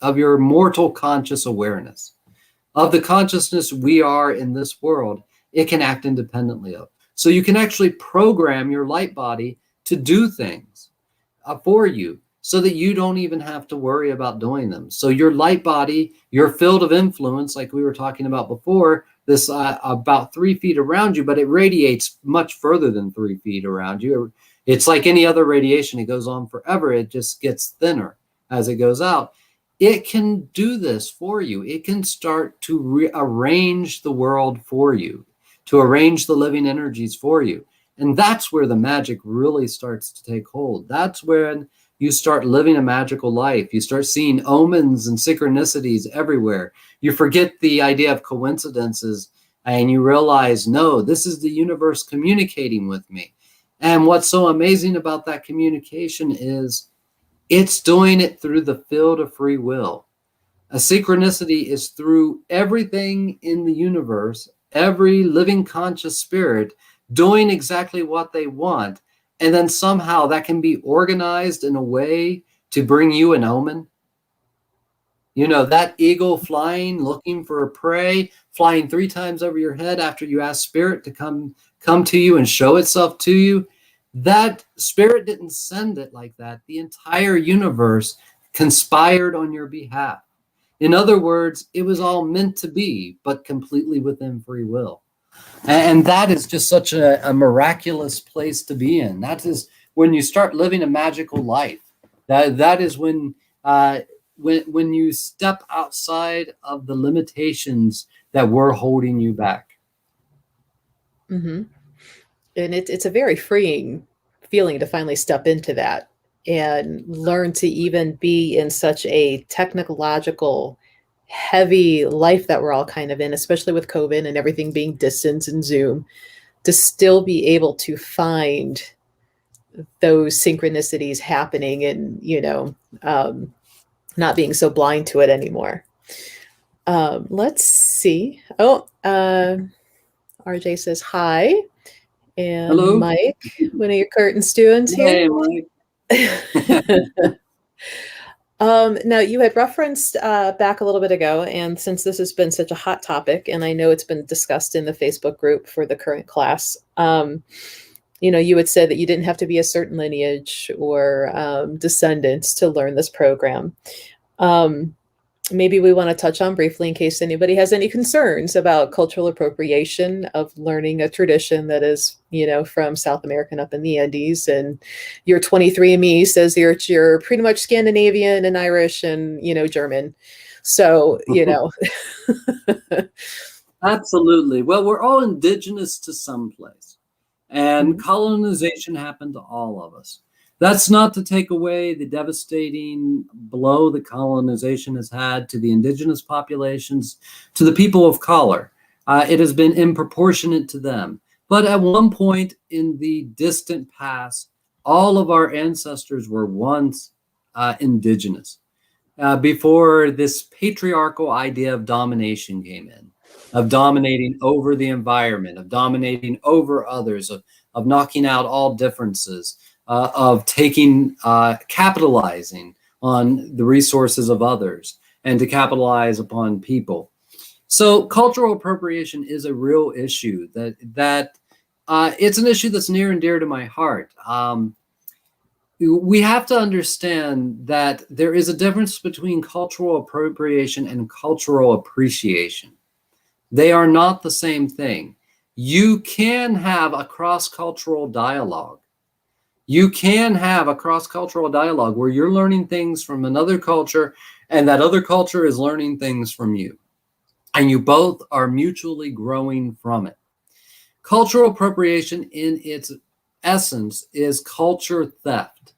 mortal conscious awareness. Of the consciousness we are in this world, it can act independently of. So you can actually program your light body to do things for you so that you don't even have to worry about doing them. So your light body, your field of influence, like we were talking about before, this about 3 feet around you, but it radiates much further than 3 feet around you. It's like any other radiation. It goes on forever. It just gets thinner as it goes out. It can do this for you. It can start to rearrange the world for you, to arrange the living energies for you. And that's where the magic really starts to take hold. That's when you start living a magical life. You start seeing omens and synchronicities everywhere. You forget the idea of coincidences and you realize, no, this is the universe communicating with me. And what's so amazing about that communication is it's doing it through the field of free will. A synchronicity is through everything in the universe, every living conscious spirit doing exactly what they want. And then somehow that can be organized in a way to bring you an omen. You know, that eagle flying, looking for a prey, flying 3 times over your head after you ask spirit to come to you and show itself to you. That spirit didn't send it like that. The entire universe conspired on your behalf. In other words, it was all meant to be, but completely within free will. And that is just such a miraculous place to be in. That is when you start living a magical life. That is when you step outside of the limitations that were holding you back. Mm-hmm. And it's a very freeing feeling to finally step into that and learn to even be in such a technological, heavy life that we're all kind of in, especially with COVID and everything being distance and Zoom, to still be able to find those synchronicities happening and, not being so blind to it anymore. Let's see. RJ says hi. And Hello. Mike, one of your curtain students here. Hey, Mike. Now, you had referenced back a little bit ago, and since this has been such a hot topic, and I know it's been discussed in the Facebook group for the current class, you had said that you didn't have to be a certain lineage or descendants to learn this program. Maybe we want to touch on briefly in case anybody has any concerns about cultural appropriation of learning a tradition that is, from South America and up in the Andes. And your 23andMe says you're pretty much Scandinavian and Irish and, German. So, Absolutely. Well, we're all indigenous to some place, and colonization happened to all of us. That's not to take away the devastating blow that colonization has had to the indigenous populations, to the people of color. It has been disproportionate to them. But at one point in the distant past, all of our ancestors were once indigenous. Before this patriarchal idea of domination came in, of dominating over the environment, of dominating over others, of knocking out all differences, of capitalizing on the resources of others and to capitalize upon people. So cultural appropriation is a real issue that it's an issue that's near and dear to my heart. We have to understand that there is a difference between cultural appropriation and cultural appreciation. They are not the same thing. You can have a cross-cultural dialogue. You can have a cross-cultural dialogue where you're learning things from another culture and that other culture is learning things from you. And you both are mutually growing from it. Cultural appropriation in its essence is culture theft.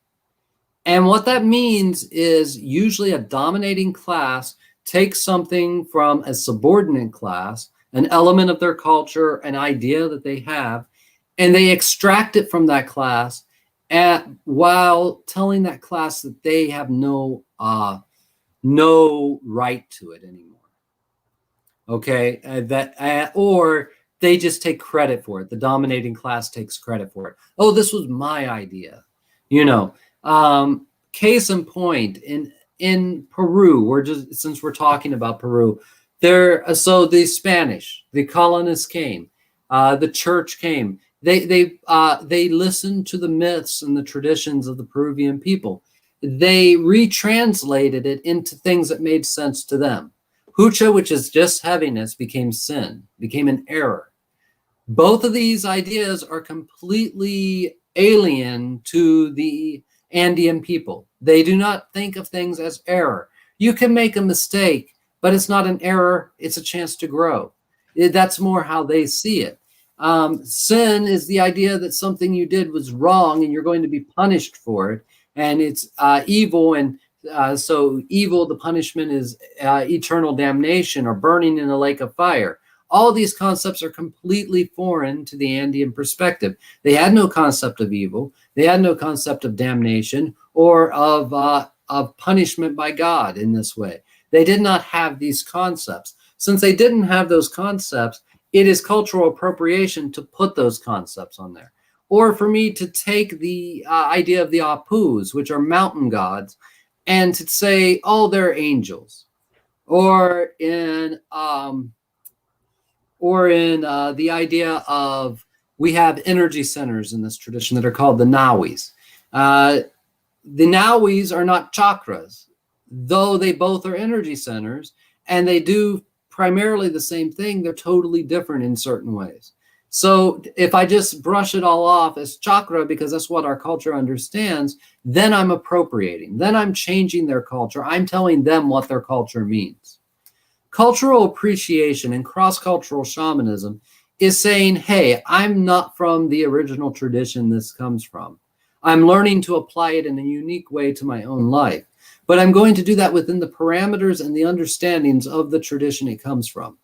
And what that means is usually a dominating class takes something from a subordinate class, an element of their culture, an idea that they have, and they extract it from that class while telling that class that they have no right to it anymore. Okay, or they just take credit for it. The dominating class takes credit for it. Oh, this was my idea. Case in point, in Peru, since we're talking about Peru, so the Spanish, the colonists came, the church came. They listened to the myths and the traditions of the Peruvian people. They retranslated it into things that made sense to them. Hucha, which is just heaviness, became sin, became an error. Both of these ideas are completely alien to the Andean people. They do not think of things as error. You can make a mistake, but it's not an error. It's a chance to grow. That's more how they see it. Sin is the idea that something you did was wrong and you're going to be punished for it. And it's evil. And so evil, the punishment is eternal damnation or burning in a lake of fire. All these concepts are completely foreign to the Andean perspective. They had no concept of evil. They had no concept of damnation or of punishment by God in this way. They did not have these concepts. Since they didn't have those concepts, it is cultural appropriation to put those concepts on there. Or for me to take the idea of the Apus, which are mountain gods, and to say, oh, they're angels. Or in the idea of, we have energy centers in this tradition that are called the Nawis. The Nawis are not chakras, though they both are energy centers, and they do primarily the same thing. They're totally different in certain ways. So if I just brush it all off as chakra, because that's what our culture understands, then I'm appropriating. Then I'm changing their culture. I'm telling them what their culture means. Cultural appreciation and cross-cultural shamanism is saying, hey, I'm not from the original tradition this comes from. I'm learning to apply it in a unique way to my own life. But I'm going to do that within the parameters and the understandings of the tradition it comes from.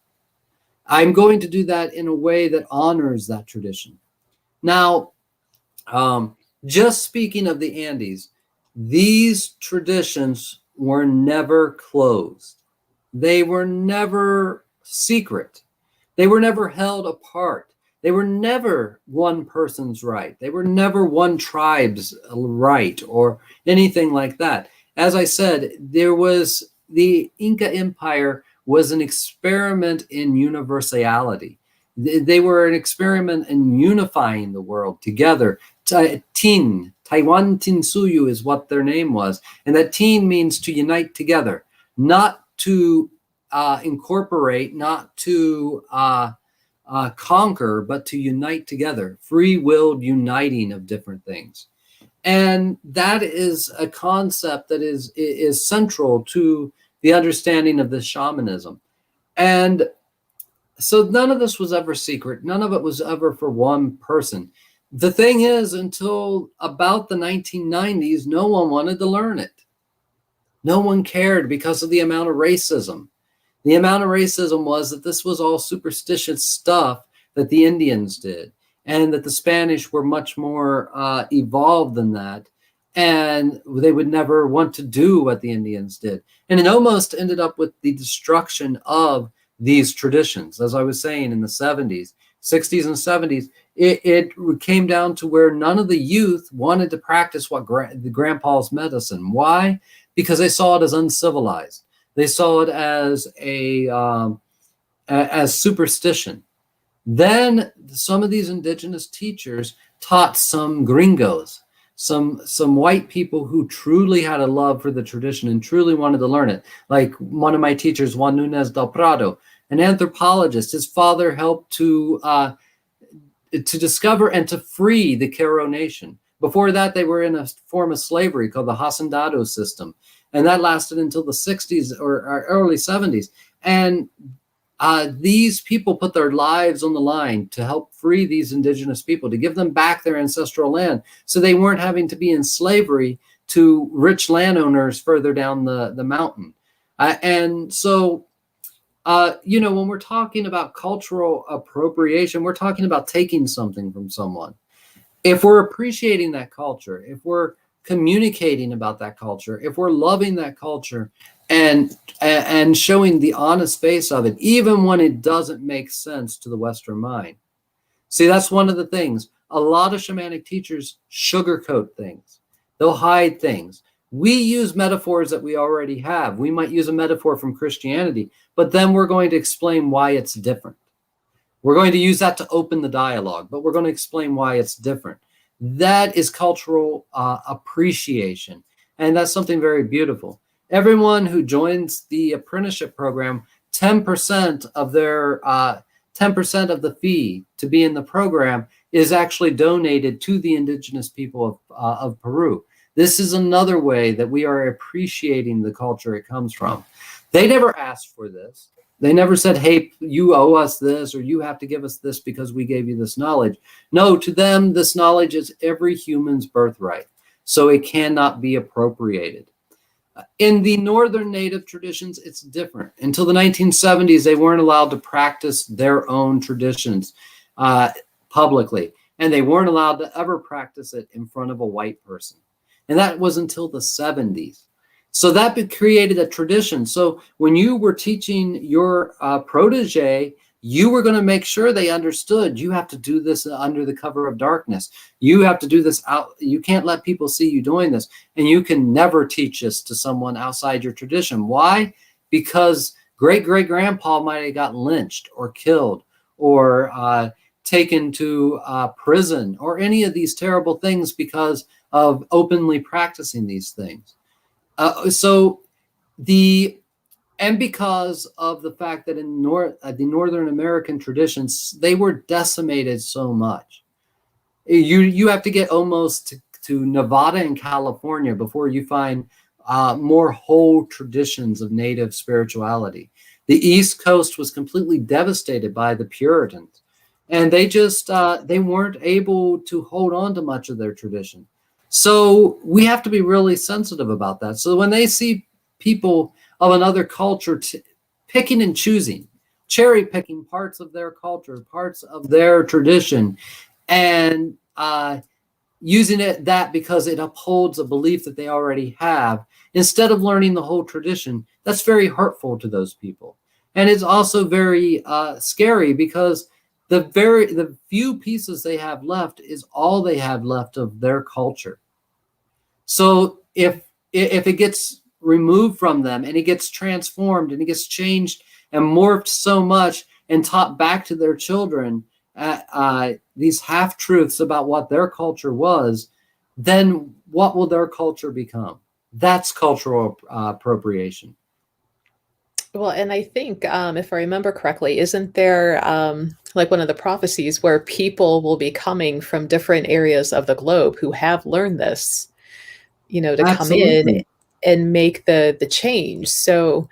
I'm going to do that in a way that honors that tradition. Now, just speaking of the Andes, these traditions were never closed. They were never secret. They were never held apart. They were never one person's right. They were never one tribe's right or anything like that. As I said, the Inca Empire was an experiment in universality. They were an experiment in unifying the world together. Taiwan Tinsuyu is what their name was. And that tin means to unite together, not to incorporate, not to conquer, but to unite together. Free-willed uniting of different things. And that is a concept that is central to the understanding of this shamanism. And so none of this was ever secret. None of it was ever for one person. The thing is, until about the 1990s, no one wanted to learn it. No one cared because of the amount of racism. The amount of racism was that this was all superstitious stuff that the Indians did, and that the Spanish were much more evolved than that, and they would never want to do what the Indians did. And it almost ended up with the destruction of these traditions. As I was saying, in the 70s, 60s and 70s, it came down to where none of the youth wanted to practice what the grandpa's medicine. Why? Because they saw it as uncivilized. They saw it as superstition. Then some of these indigenous teachers taught some gringos, some white people who truly had a love for the tradition and truly wanted to learn it. Like one of my teachers, Juan Núñez del Prado, an anthropologist. His father helped to discover and to free the Quero Nation. Before that, they were in a form of slavery called the Hacendado system. And that lasted until the 60s or early 70s. And these people put their lives on the line to help free these indigenous people, to give them back their ancestral land, so they weren't having to be in slavery to rich landowners further down the mountain. And so, when we're talking about cultural appropriation, we're talking about taking something from someone. If we're appreciating that culture, if we're communicating about that culture, if we're loving that culture and showing the honest face of it, even when it doesn't make sense to the Western mind. See, that's one of the things. A lot of shamanic teachers sugarcoat things. They'll hide things. We use metaphors that we already have. We might use a metaphor from Christianity, but then we're going to explain why it's different. We're going to use that to open the dialogue, but we're going to explain why it's different. That is cultural appreciation, and that's something very beautiful. Everyone who joins the apprenticeship program, 10% of their 10% of the fee to be in the program is actually donated to the indigenous people of Peru. This is another way that we are appreciating the culture it comes from. They never asked for this. They never said, hey, you owe us this, or you have to give us this because we gave you this knowledge. No, to them, this knowledge is every human's birthright, so it cannot be appropriated. In the Northern Native traditions, it's different. Until the 1970s, they weren't allowed to practice their own traditions publicly, and they weren't allowed to ever practice it in front of a white person. And that was until the 70s. So that created a tradition. So when you were teaching your protege, you were going to make sure they understood you have to do this under the cover of darkness. You have to do this out. You can't let people see you doing this. And you can never teach this to someone outside your tradition. Why? Because great-great-grandpa might have got lynched or killed or taken to prison or any of these terrible things because of openly practicing these things. And because of the fact that in the Northern American traditions, they were decimated so much. You have to get almost to Nevada and California before you find more whole traditions of Native spirituality. The East Coast was completely devastated by the Puritans, and they just they weren't able to hold on to much of their tradition. So we have to be really sensitive about that. So when they see people of another culture picking and choosing, cherry picking parts of their culture, parts of their tradition, and using that because it upholds a belief that they already have, instead of learning the whole tradition, that's very hurtful to those people. And it's also very scary because the few pieces they have left is all they have left of their culture. So if it gets removed from them and it gets transformed and it gets changed and morphed so much and taught back to their children these half-truths about what their culture was, then what will their culture become? That's cultural appropriation. Well, and I think, if I remember correctly, isn't there like one of the prophecies where people will be coming from different areas of the globe who have learned this, to Absolutely. come in and make the change? So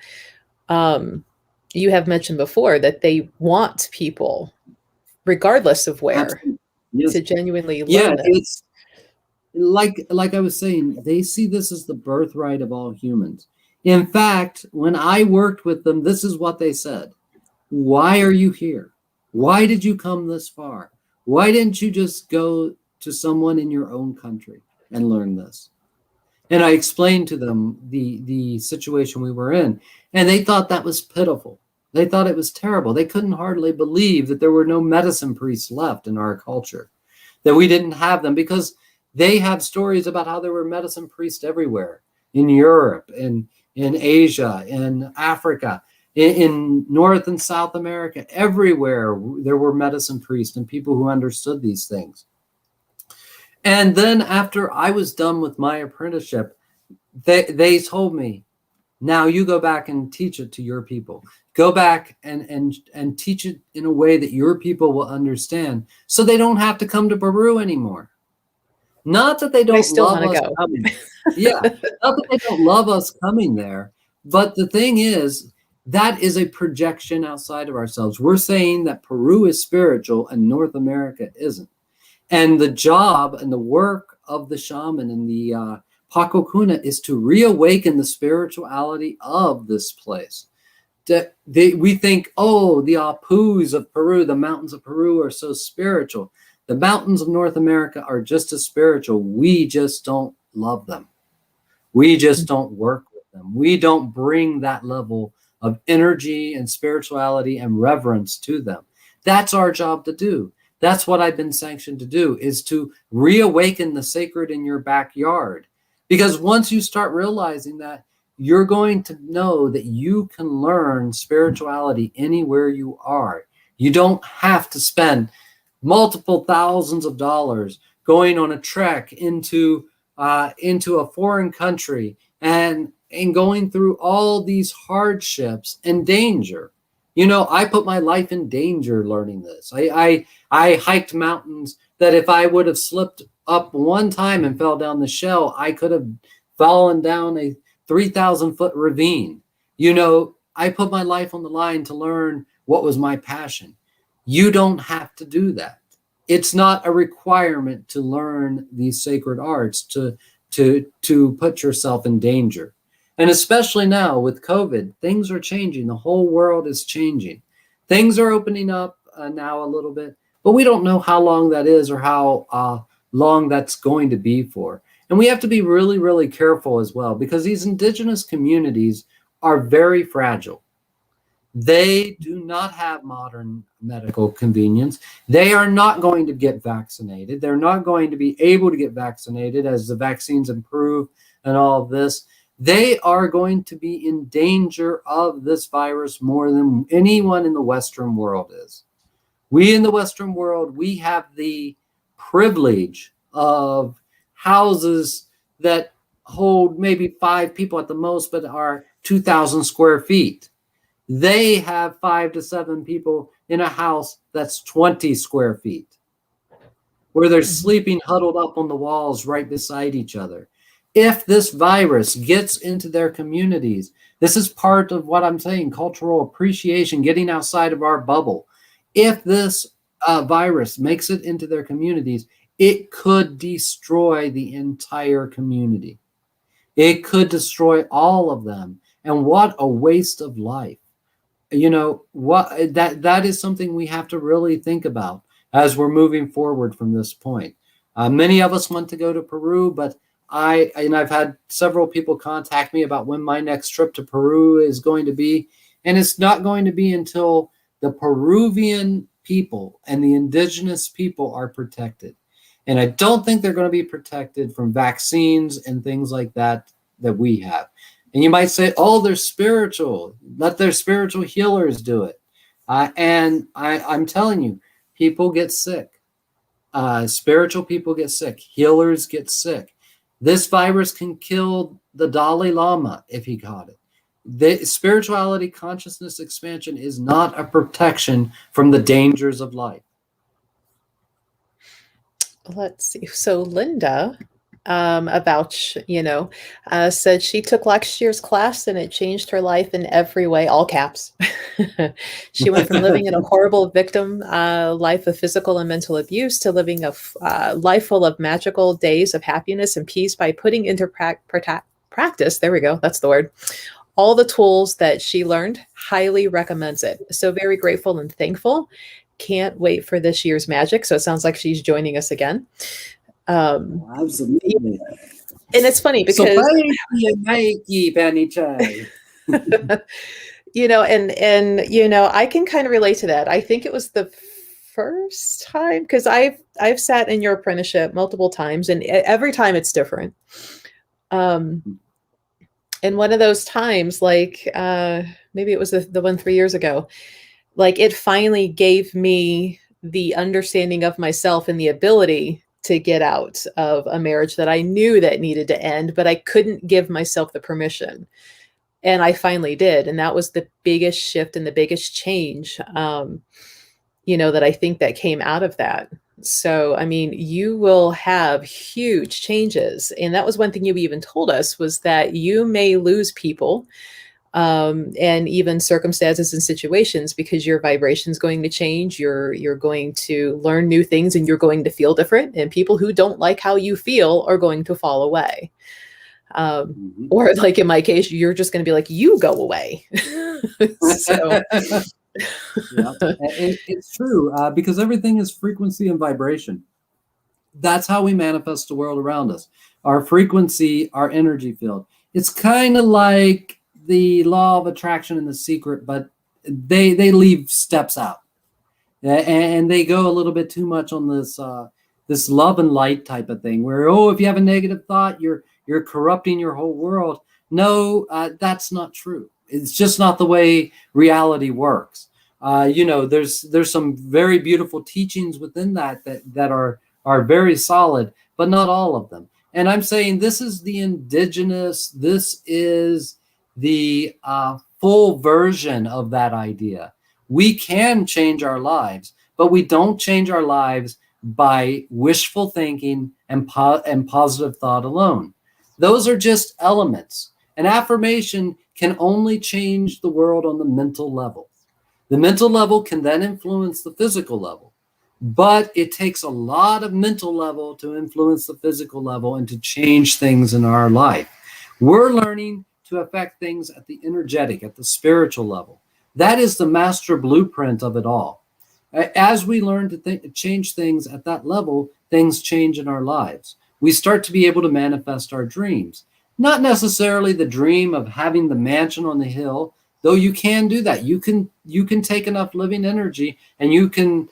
you have mentioned before that they want people, regardless of where, yes, to genuinely yeah, learn this. it's like I was saying, they see this as the birthright of all humans. In fact, when I worked with them, this is what they said. Why are you here? Why did you come this far? Why didn't you just go to someone in your own country and learn this? And I explained to them the situation we were in, and they thought that was pitiful. They thought it was terrible. They couldn't hardly believe that there were no medicine priests left in our culture, that we didn't have them, because they have stories about how there were medicine priests everywhere, in Europe, in Asia, in Africa, in North and South America, everywhere there were medicine priests and people who understood these things. And then after I was done with my apprenticeship, they told me, now you go back and teach it to your people. Go back and teach it in a way that your people will understand, so they don't have to come to Peru anymore. Not that they don't love us coming. Yeah, not that they don't love us coming there. But the thing is, that is a projection outside of ourselves. We're saying that Peru is spiritual and North America isn't. And the job and the work of the shaman and the Paco Cuna is to reawaken the spirituality of this place. We think, oh, the Apus of Peru, the mountains of Peru are so spiritual. The mountains of North America are just as spiritual. We just don't love them. We just don't work with them. We don't bring that level of energy and spirituality and reverence to them. That's our job to do. That's what I've been sanctioned to do, is to reawaken the sacred in your backyard. Because once you start realizing that, you're going to know that you can learn spirituality anywhere you are. You don't have to spend multiple thousands of dollars going on a trek into a foreign country and going through all these hardships and danger. You know, I put my life in danger learning this. I hiked mountains that if I would have slipped up one time and fell down the shell, I could have fallen down a 3,000-foot ravine. You know, I put my life on the line to learn what was my passion. You don't have to do that. It's not a requirement to learn these sacred arts to put yourself in danger. And especially now with COVID, things are changing. The whole world is changing. Things are opening up now a little bit, but we don't know how long that is or how long that's going to be for. And we have to be really, really careful as well, because these indigenous communities are very fragile. They do not have modern medical convenience. They are not going to get vaccinated. They're not going to be able to get vaccinated as the vaccines improve and all of this. They are going to be in danger of this virus more than anyone in the Western world is. We in the Western world, we have the privilege of houses that hold maybe 5 people at the most, but are 2,000 square feet. They have 5 to 7 people in a house that's 20 square feet, where they're sleeping huddled up on the walls right beside each other. If this virus gets into their communities, this is part of what I'm saying, cultural appreciation, getting outside of our bubble. If this virus makes it into their communities, it could destroy the entire community. It could destroy all of them. And what a waste of life. You know, what that is something we have to really think about as we're moving forward from this point. Many of us want to go to Peru, but I've had several people contact me about when my next trip to Peru is going to be. And it's not going to be until the Peruvian people and the indigenous people are protected. And I don't think they're going to be protected from vaccines and things like that we have. And you might say, oh, they're spiritual. Let their spiritual healers do it. And I'm telling you, people get sick. Spiritual people get sick. Healers get sick. This virus can kill the Dalai Lama if he caught it. The spirituality, consciousness expansion is not a protection from the dangers of life. Let's see. So Linda, said she took last year's class and it changed her life in every way, all caps. She went from living in a horrible victim life of physical and mental abuse to living a life full of magical days of happiness and peace by putting into practice, there we go, that's the word, all the tools that she learned. Highly recommends it. So very grateful and thankful. Can't wait for this year's magic. So it sounds like she's joining us again. Absolutely. And it's funny because I can kind of relate to that. I think it was the first time, because I've sat in your apprenticeship multiple times, and every time it's different. And one of those times, like maybe it was the one 3 years ago, like it finally gave me the understanding of myself and the ability to get out of a marriage that I knew that needed to end, but I couldn't give myself the permission. And I finally did. And that was the biggest shift and the biggest change, that I think that came out of that. So, I mean, you will have huge changes. And that was one thing you even told us, was that you may lose people and even circumstances and situations, because your vibration is going to change. You're going to learn new things, and you're going to feel different. And people who don't like how you feel are going to fall away. Or like in my case, you're just going to be like, you go away. So. Yeah. It's true, because everything is frequency and vibration. That's how we manifest the world around us. Our frequency, our energy field. It's kind of like the law of attraction and The Secret, but they leave steps out, and they go a little bit too much on this love and light type of thing, where, oh, if you have a negative thought, you're corrupting your whole world. No, that's not true. It's just not the way reality works. There's some very beautiful teachings within that are very solid, but not all of them. And I'm saying this is the indigenous, this is the full version of that idea. We can change our lives, but we don't change our lives by wishful thinking and positive thought alone. Those are just elements. An affirmation can only change the world on the mental level. The mental level can then influence the physical level, but it takes a lot of mental level to influence the physical level and to change things in our life. We're learning to affect things at the energetic, at the spiritual level. That is the master blueprint of it all. As we learn to change things at that level, things change in our lives. We start to be able to manifest our dreams. Not necessarily the dream of having the mansion on the hill, though you can do that. You can take enough living energy and you can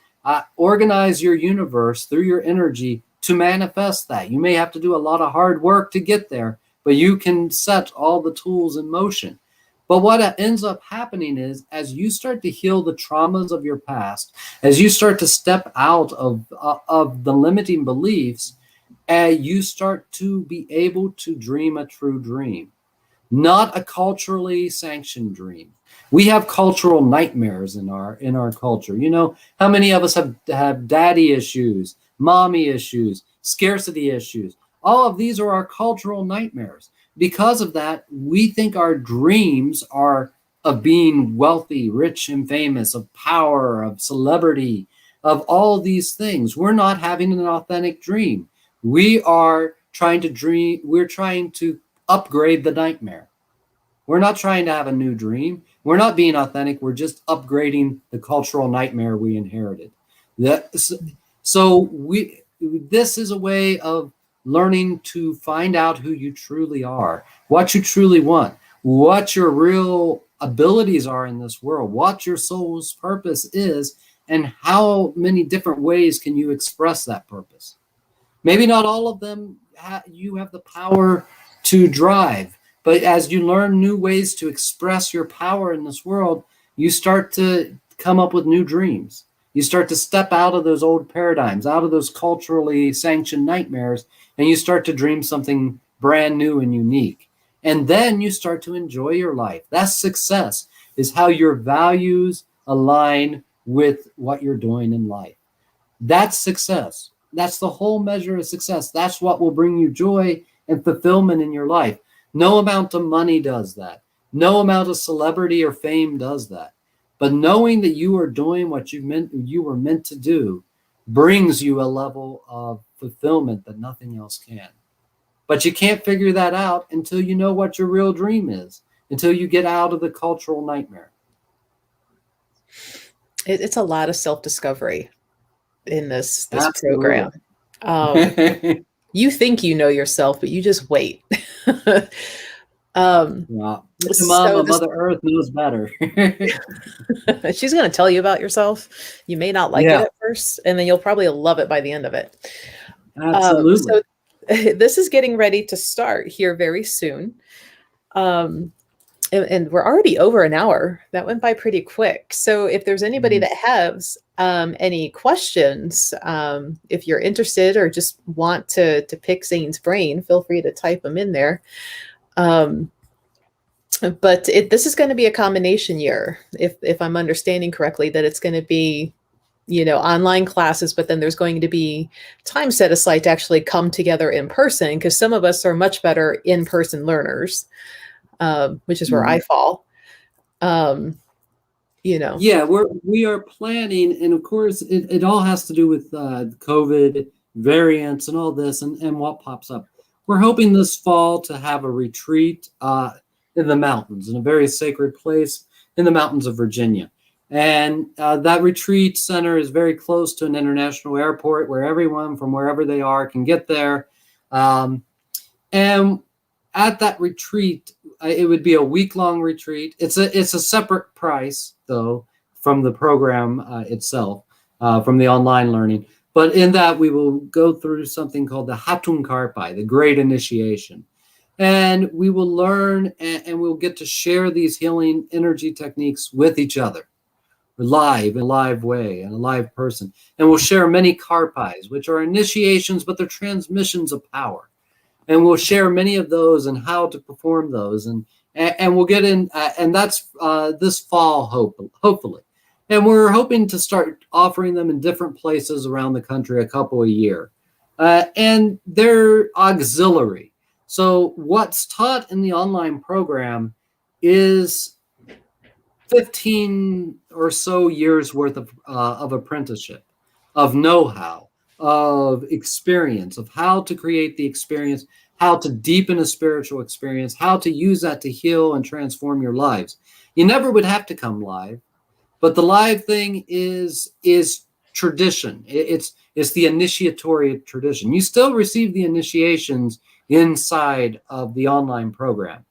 organize your universe through your energy to manifest that. You may have to do a lot of hard work to get there, but you can set all the tools in motion. But what ends up happening is, as you start to heal the traumas of your past, as you start to step out of the limiting beliefs, you start to be able to dream a true dream, not a culturally sanctioned dream. We have cultural nightmares in our culture. You know, how many of us have daddy issues, mommy issues, scarcity issues? All of these are our cultural nightmares. Because of that, we think our dreams are of being wealthy, rich, and famous, of power, of celebrity, of all these things. We're not having an authentic dream. We are trying to dream. We're trying to upgrade the nightmare. We're not trying to have a new dream. We're not being authentic. We're just upgrading the cultural nightmare we inherited. This is a way of learning to find out who you truly are, what you truly want, what your real abilities are in this world, what your soul's purpose is, and how many different ways can you express that purpose. Maybe not all of them you have the power to drive, but as you learn new ways to express your power in this world, you start to come up with new dreams. You start to step out of those old paradigms, out of those culturally sanctioned nightmares, and you start to dream something brand new and unique. And then you start to enjoy your life. That's success, is how your values align with what you're doing in life. That's success. That's the whole measure of success. That's what will bring you joy and fulfillment in your life. No amount of money does that. No amount of celebrity or fame does that. But knowing that you are doing what you were meant to do brings you a level of fulfillment that nothing else can. But you can't figure that out until you know what your real dream is, until you get out of the cultural nightmare. It's a lot of self-discovery in this Absolutely. program. You think you know yourself, but you just wait. Mama, Mother Earth knows better. She's going to tell you about yourself. You may not like it at first, and then you'll probably love it by the end of it. Absolutely. So this is getting ready to start here very soon. And we're already over an hour. That went by pretty quick. So if there's anybody that has any questions, if you're interested or just want to pick Zane's brain, feel free to type them in there. But this is going to be a combination year, if I'm understanding correctly, that it's going to be, online classes, but then there's going to be time set aside to actually come together in person, because some of us are much better in-person learners, which is where I fall. Yeah, we are planning, and of course it all has to do with COVID variants and all this and what pops up. We're hoping this fall to have a retreat in the mountains, in a very sacred place in the mountains of Virginia. And that retreat center is very close to an international airport where everyone from wherever they are can get there. And at that retreat, it would be a week-long retreat. It's a separate price, though, from the program itself, from the online learning. But in that, we will go through something called the Hatun Karpai, the Great Initiation. And we will learn and we'll get to share these healing energy techniques with each other, live, in a live way, and a live person. And we'll share many Karpais, which are initiations, but they're transmissions of power. And we'll share many of those and how to perform those. And we'll get in, and that's this fall, hopefully. And we're hoping to start offering them in different places around the country, a couple a year. And they're auxiliary. So what's taught in the online program is 15 or so years worth of apprenticeship, of know-how, of experience, of how to create the experience, how to deepen a spiritual experience, how to use that to heal and transform your lives. You never would have to come live, but the live thing is tradition. It's the initiatory tradition. You still receive the initiations inside of the online program.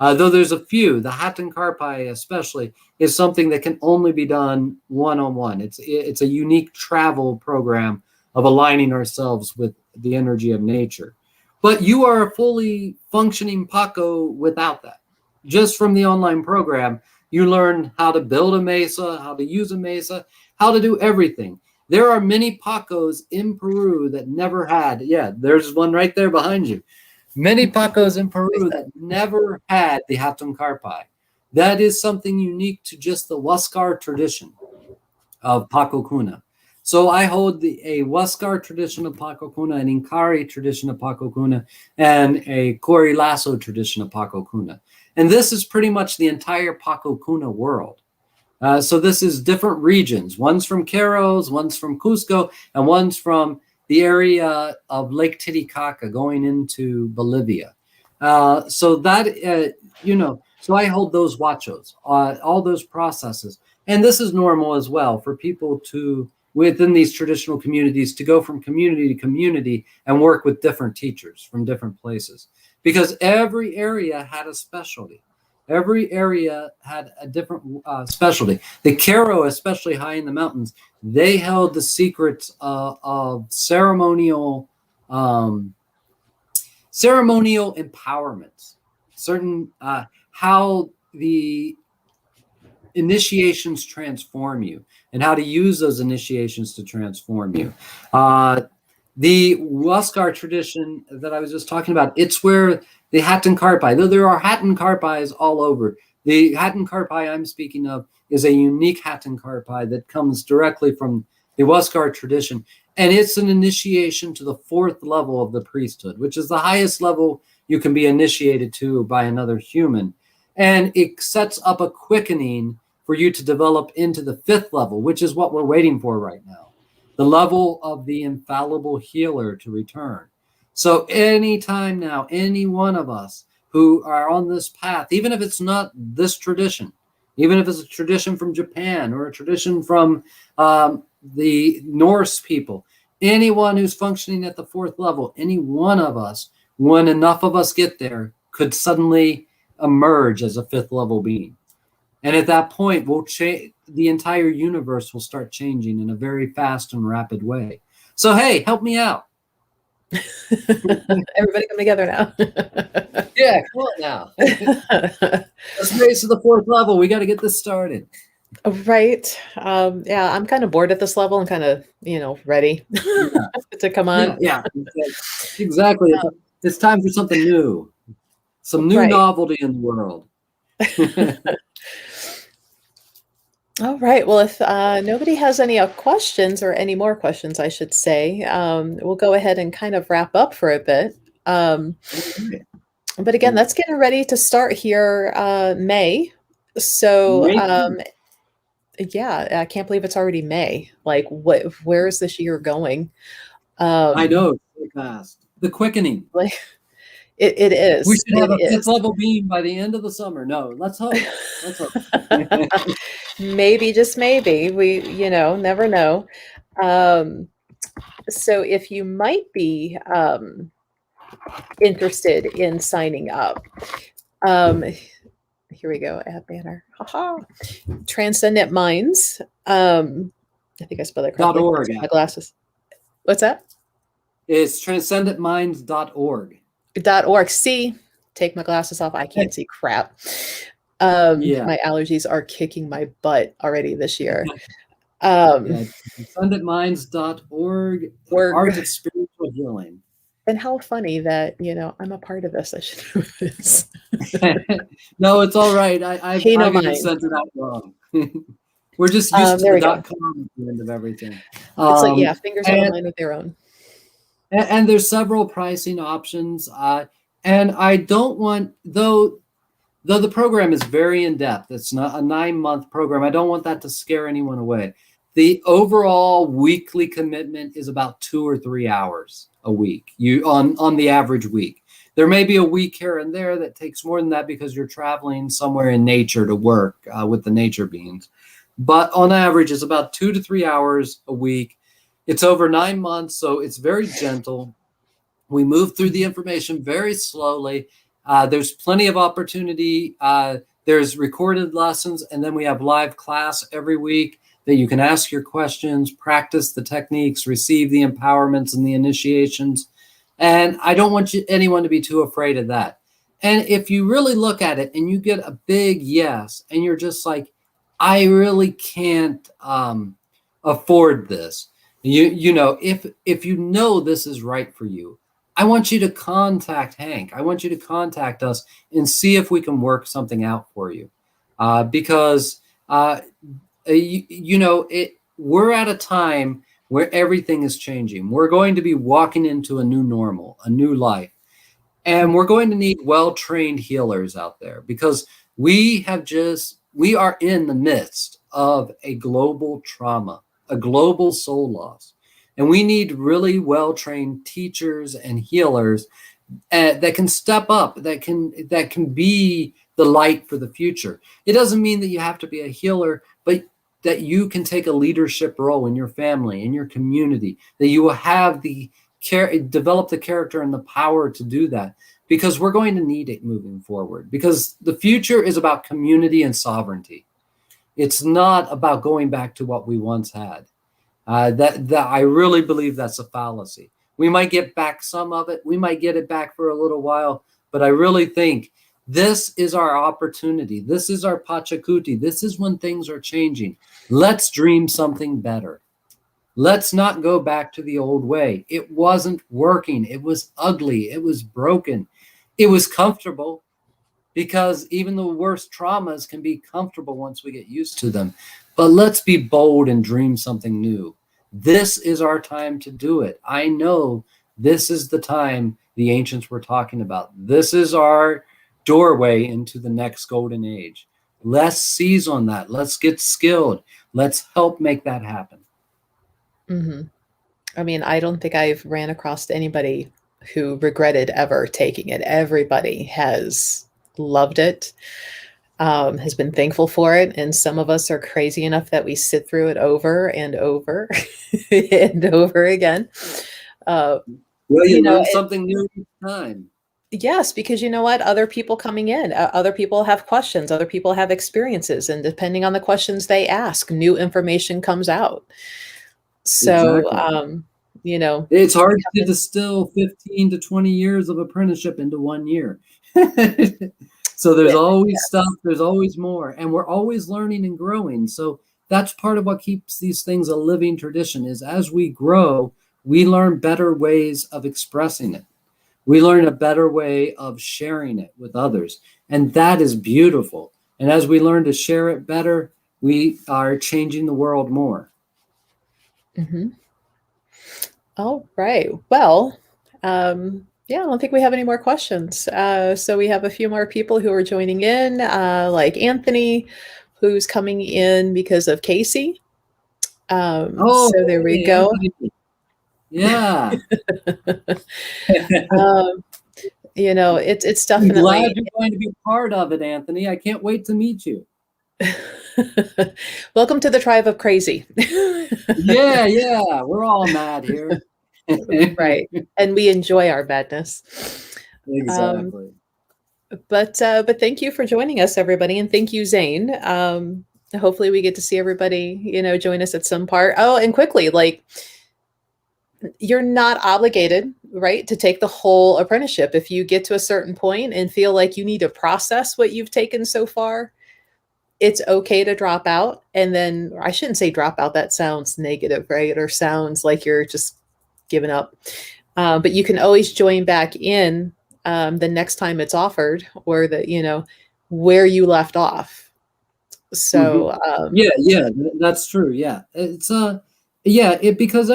Though there's a few, the Hatun Karpai especially is something that can only be done one-on-one. It's a unique travel program of aligning ourselves with the energy of nature. But you are a fully functioning Paco without that. Just from the online program, you learn how to build a mesa, how to use a mesa, how to do everything. There are many Pacos in Peru that never had, there's one right there behind you. Many Pacos in Peru that never had the Hatun Karpai. That is something unique to just the Huascar tradition of Paco Cuna. So I hold a Huascar tradition of Paco Cuna, an Incari tradition of Paco Cuna, and a Corilazo tradition of Paco Cuna. And this is pretty much the entire Paco Cuna world. So this is different regions. One's from Queros, one's from Cusco, and one's from the area of Lake Titicaca going into Bolivia. So that, so I hold those huachos, all those processes. And this is normal as well for people to, within these traditional communities, to go from community to community and work with different teachers from different places. Because every area had a specialty. Every area had a different specialty. The Quero, especially high in the mountains, they held the secrets of ceremonial empowerments, certain how the initiations transform you and how to use those initiations to transform you. The Huascar tradition that I was just talking about, it's where the Hatun Karpai, though there are Hatun Karpais all over, the Hatun Karpai I'm speaking of is a unique Hatun Karpai that comes directly from the Huascar tradition. And it's an initiation to the 4th level of the priesthood, which is the highest level you can be initiated to by another human. And it sets up a quickening for you to develop into the 5th level, which is what we're waiting for right now. The level of the infallible healer to return. So anytime now, any one of us who are on this path, even if it's not this tradition, even if it's a tradition from Japan or a tradition from the Norse people, anyone who's functioning at the 4th level, any one of us, when enough of us get there, could suddenly emerge as a 5th level being. And at that point, the entire universe will start changing in a very fast and rapid way. So, hey, help me out. Everybody come together now. Yeah, come on now. Let's race to the 4th level. We got to get this started. Right. Yeah, I'm kind of bored at this level. I'm kind of, ready to come on. Yeah, exactly. It's time for something new. Some new novelty in the world. All right. Well, if nobody has any questions or any more questions, I should say, we'll go ahead and kind of wrap up for a bit. But again, that's getting ready to start here May. So, yeah, I can't believe it's already May. Like, where is this year going? I know, it's really fast. The quickening. It We is. should have It a fifth is. level beam by the end of the summer. No, let's hope. Let's hope. Maybe, just maybe. We, never know. Um, so if you might be interested in signing up, um, here we go. Add banner. Haha. Transcendent Minds. I think I spelled it correctly. .org. My glasses. What's that? It's transcendentminds.org. .org. See, take my glasses off. I can't see crap. Yeah. My allergies are kicking my butt already this year. Yeah, transcendentminds.org, Art of Spiritual Healing. And how funny that, I'm a part of this. I should know this. No, it's all right. I've even sent it out wrong. We're just used to the .com at the end of everything. It's like, yeah, fingers on a line of their own. And there's several pricing options. And I don't want, though the program is very in-depth, it's not a 9-month program, I don't want that to scare anyone away. The overall weekly commitment is about 2 or 3 hours a week, on the average week. There may be a week here and there that takes more than that because you're traveling somewhere in nature to work with the nature beings. But on average, it's about 2 to 3 hours a week. It's over 9 months, so it's very gentle. We move through the information very slowly. There's plenty of opportunity. There's recorded lessons, and then we have live class every week that you can ask your questions, practice the techniques, receive the empowerments and the initiations. And I don't want anyone to be too afraid of that. And if you really look at it and you get a big yes, and you're just like, I really can't afford this. If you know this is right for you, I want you to contact Hank. I want you to contact us and see if we can work something out for you. Because we're at a time where everything is changing. We're going to be walking into a new normal, a new life. And we're going to need well-trained healers out there because we are in the midst of a global trauma, a global soul loss. And we need really well-trained teachers and healers that can step up, that can be the light for the future. It doesn't mean that you have to be a healer, but that you can take a leadership role in your family, in your community, that you will have develop the character and the power to do that, because we're going to need it moving forward, because the future is about community and sovereignty. It's not about going back to what we once had. That I really believe that's a fallacy. We might get back some of it. We might get it back for a little while, but I really think this is our opportunity. This is our Pachacuti. This is when things are changing. Let's dream something better. Let's not go back to the old way. It wasn't working. It was ugly. It was broken. It was comfortable, because even the worst traumas can be comfortable once we get used to them. But let's be bold and dream something new. This is our time to do it. I know this is the time the ancients were talking about. This is our doorway into the next golden age. Let's seize on that. Let's get skilled. Let's help make that happen. Mm-hmm. I mean, I don't think I've ran across anybody who regretted ever taking it. Everybody has loved it, has been thankful for it. And some of us are crazy enough that we sit through it over and over and over again. Well, you learn something new each time. Yes, because you know what? Other people coming in, other people have questions, other people have experiences. And depending on the questions they ask, new information comes out. So, exactly. It's hard to distill 15 to 20 years of apprenticeship into 1 year. So there's always stuff, there's always more, and we're always learning and growing. So that's part of what keeps these things a living tradition, is as we grow, we learn better ways of expressing it. We learn a better way of sharing it with others. And that is beautiful. And as we learn to share it better, we are changing the world more. Mm-hmm. All right. Well, yeah, I don't think we have any more questions. So we have a few more people who are joining in, like Anthony, who's coming in because of Casey. So there we go. Yeah. You know, it's I'm glad definitely. you're going to be part of it, Anthony. I can't wait to meet you. Welcome to the tribe of crazy. Yeah, yeah, we're all mad here. Right. And we enjoy our madness. Um, Exactly. but thank you for joining us, everybody, and thank you, Zane. Hopefully we get to see everybody, join us at some part. Oh, and quickly, like, you're not obligated, right, to take the whole apprenticeship. If you get to a certain point and feel like you need to process what you've taken so far, it's okay to drop out. And then I shouldn't say drop out. That sounds negative, right? Or sounds like you're just giving up. But you can always join back in the next time it's offered, or where you left off. Mhm. So Yeah, yeah, that's true. Yeah, it's yeah, because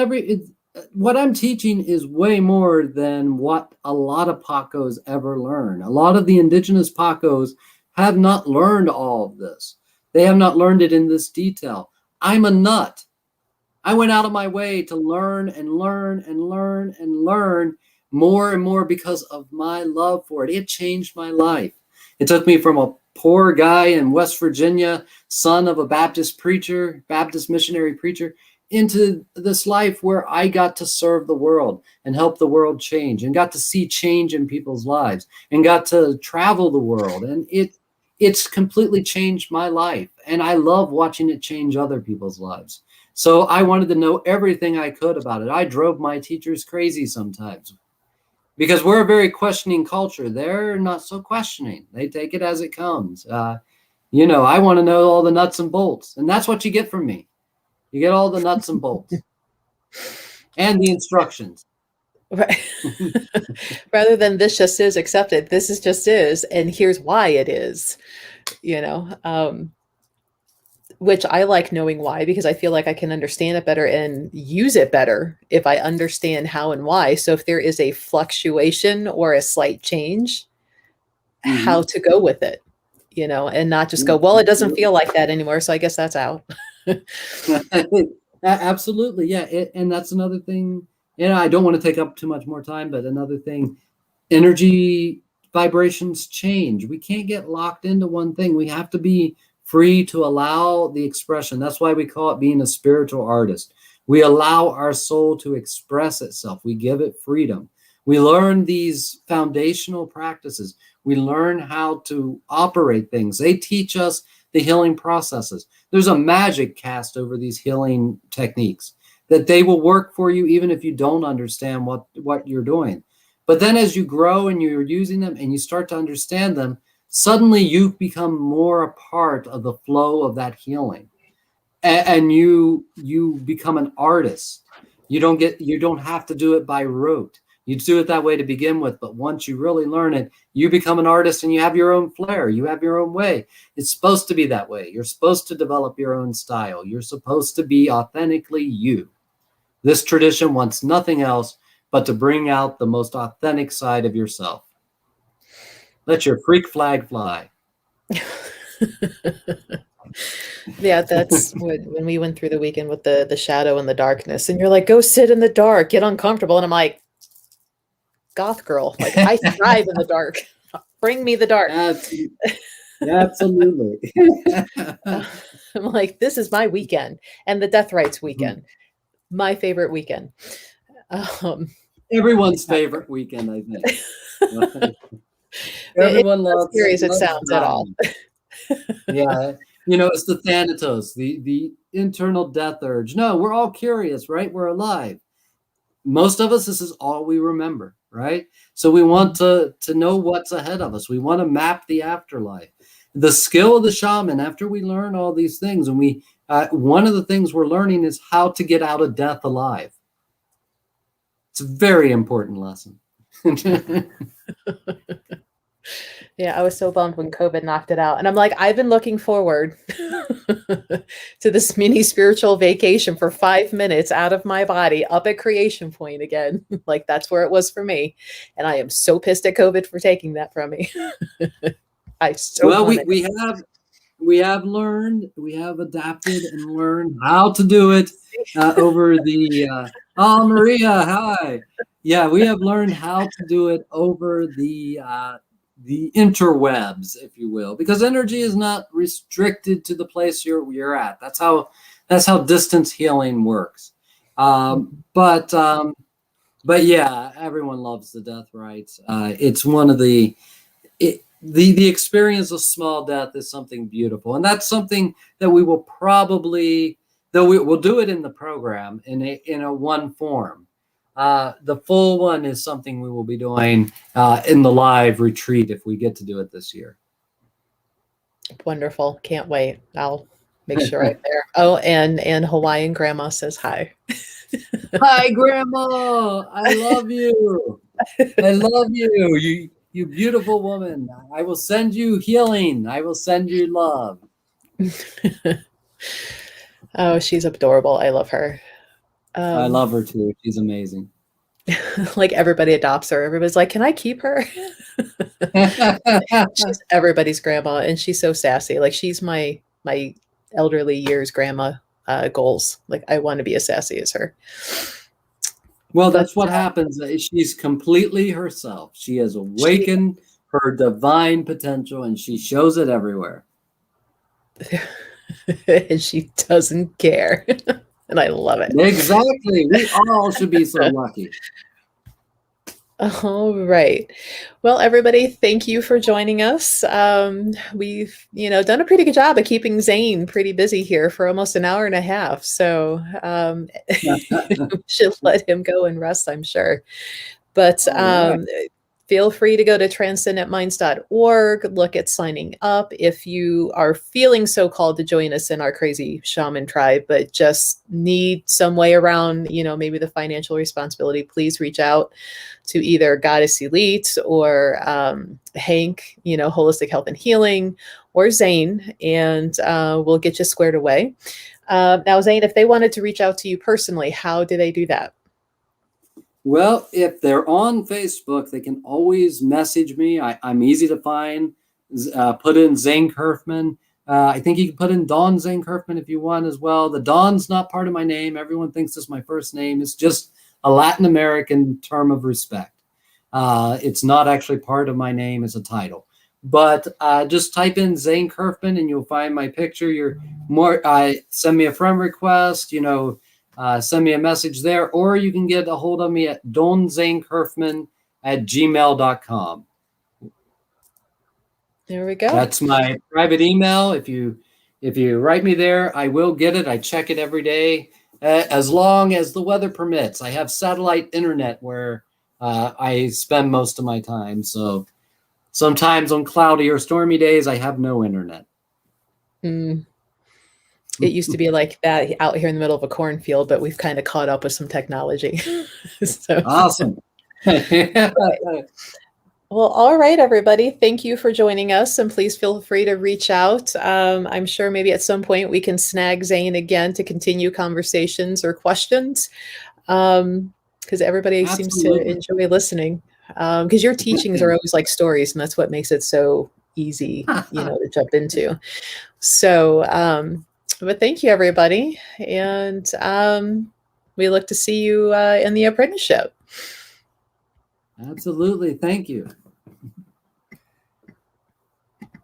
what I'm teaching is way more than what a lot of Pacos ever learn. A lot of the indigenous Pacos have not learned all of this. They have not learned it in this detail. I'm a nut. I went out of my way to learn and learn and learn and learn more and more because of my love for it. It changed my life. It took me from a poor guy in West Virginia, son of a Baptist preacher, Baptist missionary preacher, into this life where I got to serve the world and help the world change, and got to see change in people's lives, and got to travel the world. And it's completely changed my life. And I love watching it change other people's lives. So I wanted to know everything I could about it. I drove my teachers crazy sometimes because we're a very questioning culture. They're not so questioning. They take it as it comes. I want to know all the nuts and bolts, and that's what you get from me. You get all the nuts and bolts and the instructions. right. Rather than this just is accepted, this is just is, and here's why it is, you know. Which I like knowing why, because I feel like I can understand it better and use it better if I understand how and why. So if there is a fluctuation or a slight change, how Mm-hmm. to go with it, and not just Yeah, go, well, it doesn't absolutely. feel like that anymore. So I guess that's out. Absolutely, yeah. And that's another thing. I don't want to take up too much more time, but another thing, energy vibrations change. We can't get locked into one thing. We have to be free to allow the expression. That's why we call it being a spiritual artist. We allow our soul to express itself. We give it freedom. We learn these foundational practices. We learn how to operate things. They teach us the healing processes. There's a magic cast over these healing techniques that they will work for you even if you don't understand what you're doing. But then as you grow and you're using them and you start to understand them, suddenly you become more a part of the flow of that healing. And you become an artist. You don't have to do it by rote. You do it that way to begin with, but once you really learn it, you become an artist and you have your own flair. You have your own way. It's supposed to be that way. You're supposed to develop your own style. You're supposed to be authentically you. This tradition wants nothing else but to bring out the most authentic side of yourself. Let your freak flag fly. Yeah, that's when we went through the weekend with the shadow and the darkness, and you're like, go sit in the dark, get uncomfortable. And I'm like, goth girl, like I thrive in the dark. Bring me the dark. Absolutely. I'm like, this is my weekend, and the death rites weekend, my favorite weekend. Everyone's favorite weekend, I think. It's Everyone not loves scary as it loves sounds at all. dying. Yeah, it's the thanatos, the internal death urge. No, we're all curious, right? We're alive. Most of us, this is all we remember, right? So we want to know what's ahead of us. We want to map the afterlife. The skill of the shaman, after we learn all these things, and one of the things we're learning is how to get out of death alive. It's a very important lesson. Yeah, I was so bummed when COVID knocked it out. And I'm like, I've been looking forward to this mini spiritual vacation for 5 minutes out of my body up at Creation Point again. Like that's where it was for me. And I am so pissed at COVID for taking that from me. I so Well, want it. we have learned, we have adapted and learned how to do it over the oh, Maria, hi. Yeah, we have learned how to do it over the interwebs, if you will, because energy is not restricted to the place you're at. That's how distance healing works. But yeah, everyone loves the death rites. It's one of the experience of small death is something beautiful, and that's something that we will probably, though we will do it in the program in a one form. The full one is something we will be doing in the live retreat if we get to do it this year. Wonderful. Can't wait. I'll make sure I'm there. Oh, and Hawaiian grandma says hi. Hi, Grandma. I love you. I love you. You beautiful woman. I will send you healing. I will send you love. Oh, she's adorable. I love her. I love her too. She's amazing. Like everybody adopts her. Everybody's like, "Can I keep her?" She's everybody's grandma, and she's so sassy. Like she's my elderly years grandma goals. Like I want to be as sassy as her. Well, that's what happens. She's completely herself. She has awakened her divine potential, and she shows it everywhere. And she doesn't care. And I love it. Exactly. We all should be so lucky. All right. Well, everybody, thank you for joining us. We've, done a pretty good job of keeping Zane pretty busy here for almost an hour and a half. So we should let him go and rest, I'm sure. But feel free to go to transcendentminds.org, look at signing up. If you are feeling so called to join us in our crazy shaman tribe, but just need some way around, maybe the financial responsibility, please reach out to either Goddess Elite or Hank, Holistic Health and Healing, or Zane, and we'll get you squared away. Now, Zane, if they wanted to reach out to you personally, how do they do that? Well, if they're on Facebook, they can always message me. I'm easy to find. Put in Zane Curfman. I think you can put in Don Zane Curfman if you want as well. The Don's not part of my name. Everyone thinks it's my first name. It's just a Latin American term of respect. It's not actually part of my name. It's a title. But just type in Zane Curfman and you'll find my picture. Send me a friend request, send me a message there, or you can get a hold of me at donzanekurfman@gmail.com. There we go. That's my private email. If you write me there, I will get it. I check it every day, as long as the weather permits. I have satellite internet where I spend most of my time. So sometimes on cloudy or stormy days, I have no internet. It used to be like that out here in the middle of a cornfield, but we've kind of caught up with some technology. So awesome. Right. Well, all right, everybody. Thank you for joining us, and please feel free to reach out. I'm sure maybe at some point we can snag Zane again to continue conversations or questions, because everybody seems to enjoy listening. Because your teachings are always like stories, and that's what makes it so easy, to jump into. So, but thank you, everybody, and we look to see you in the apprenticeship. Absolutely. Thank you.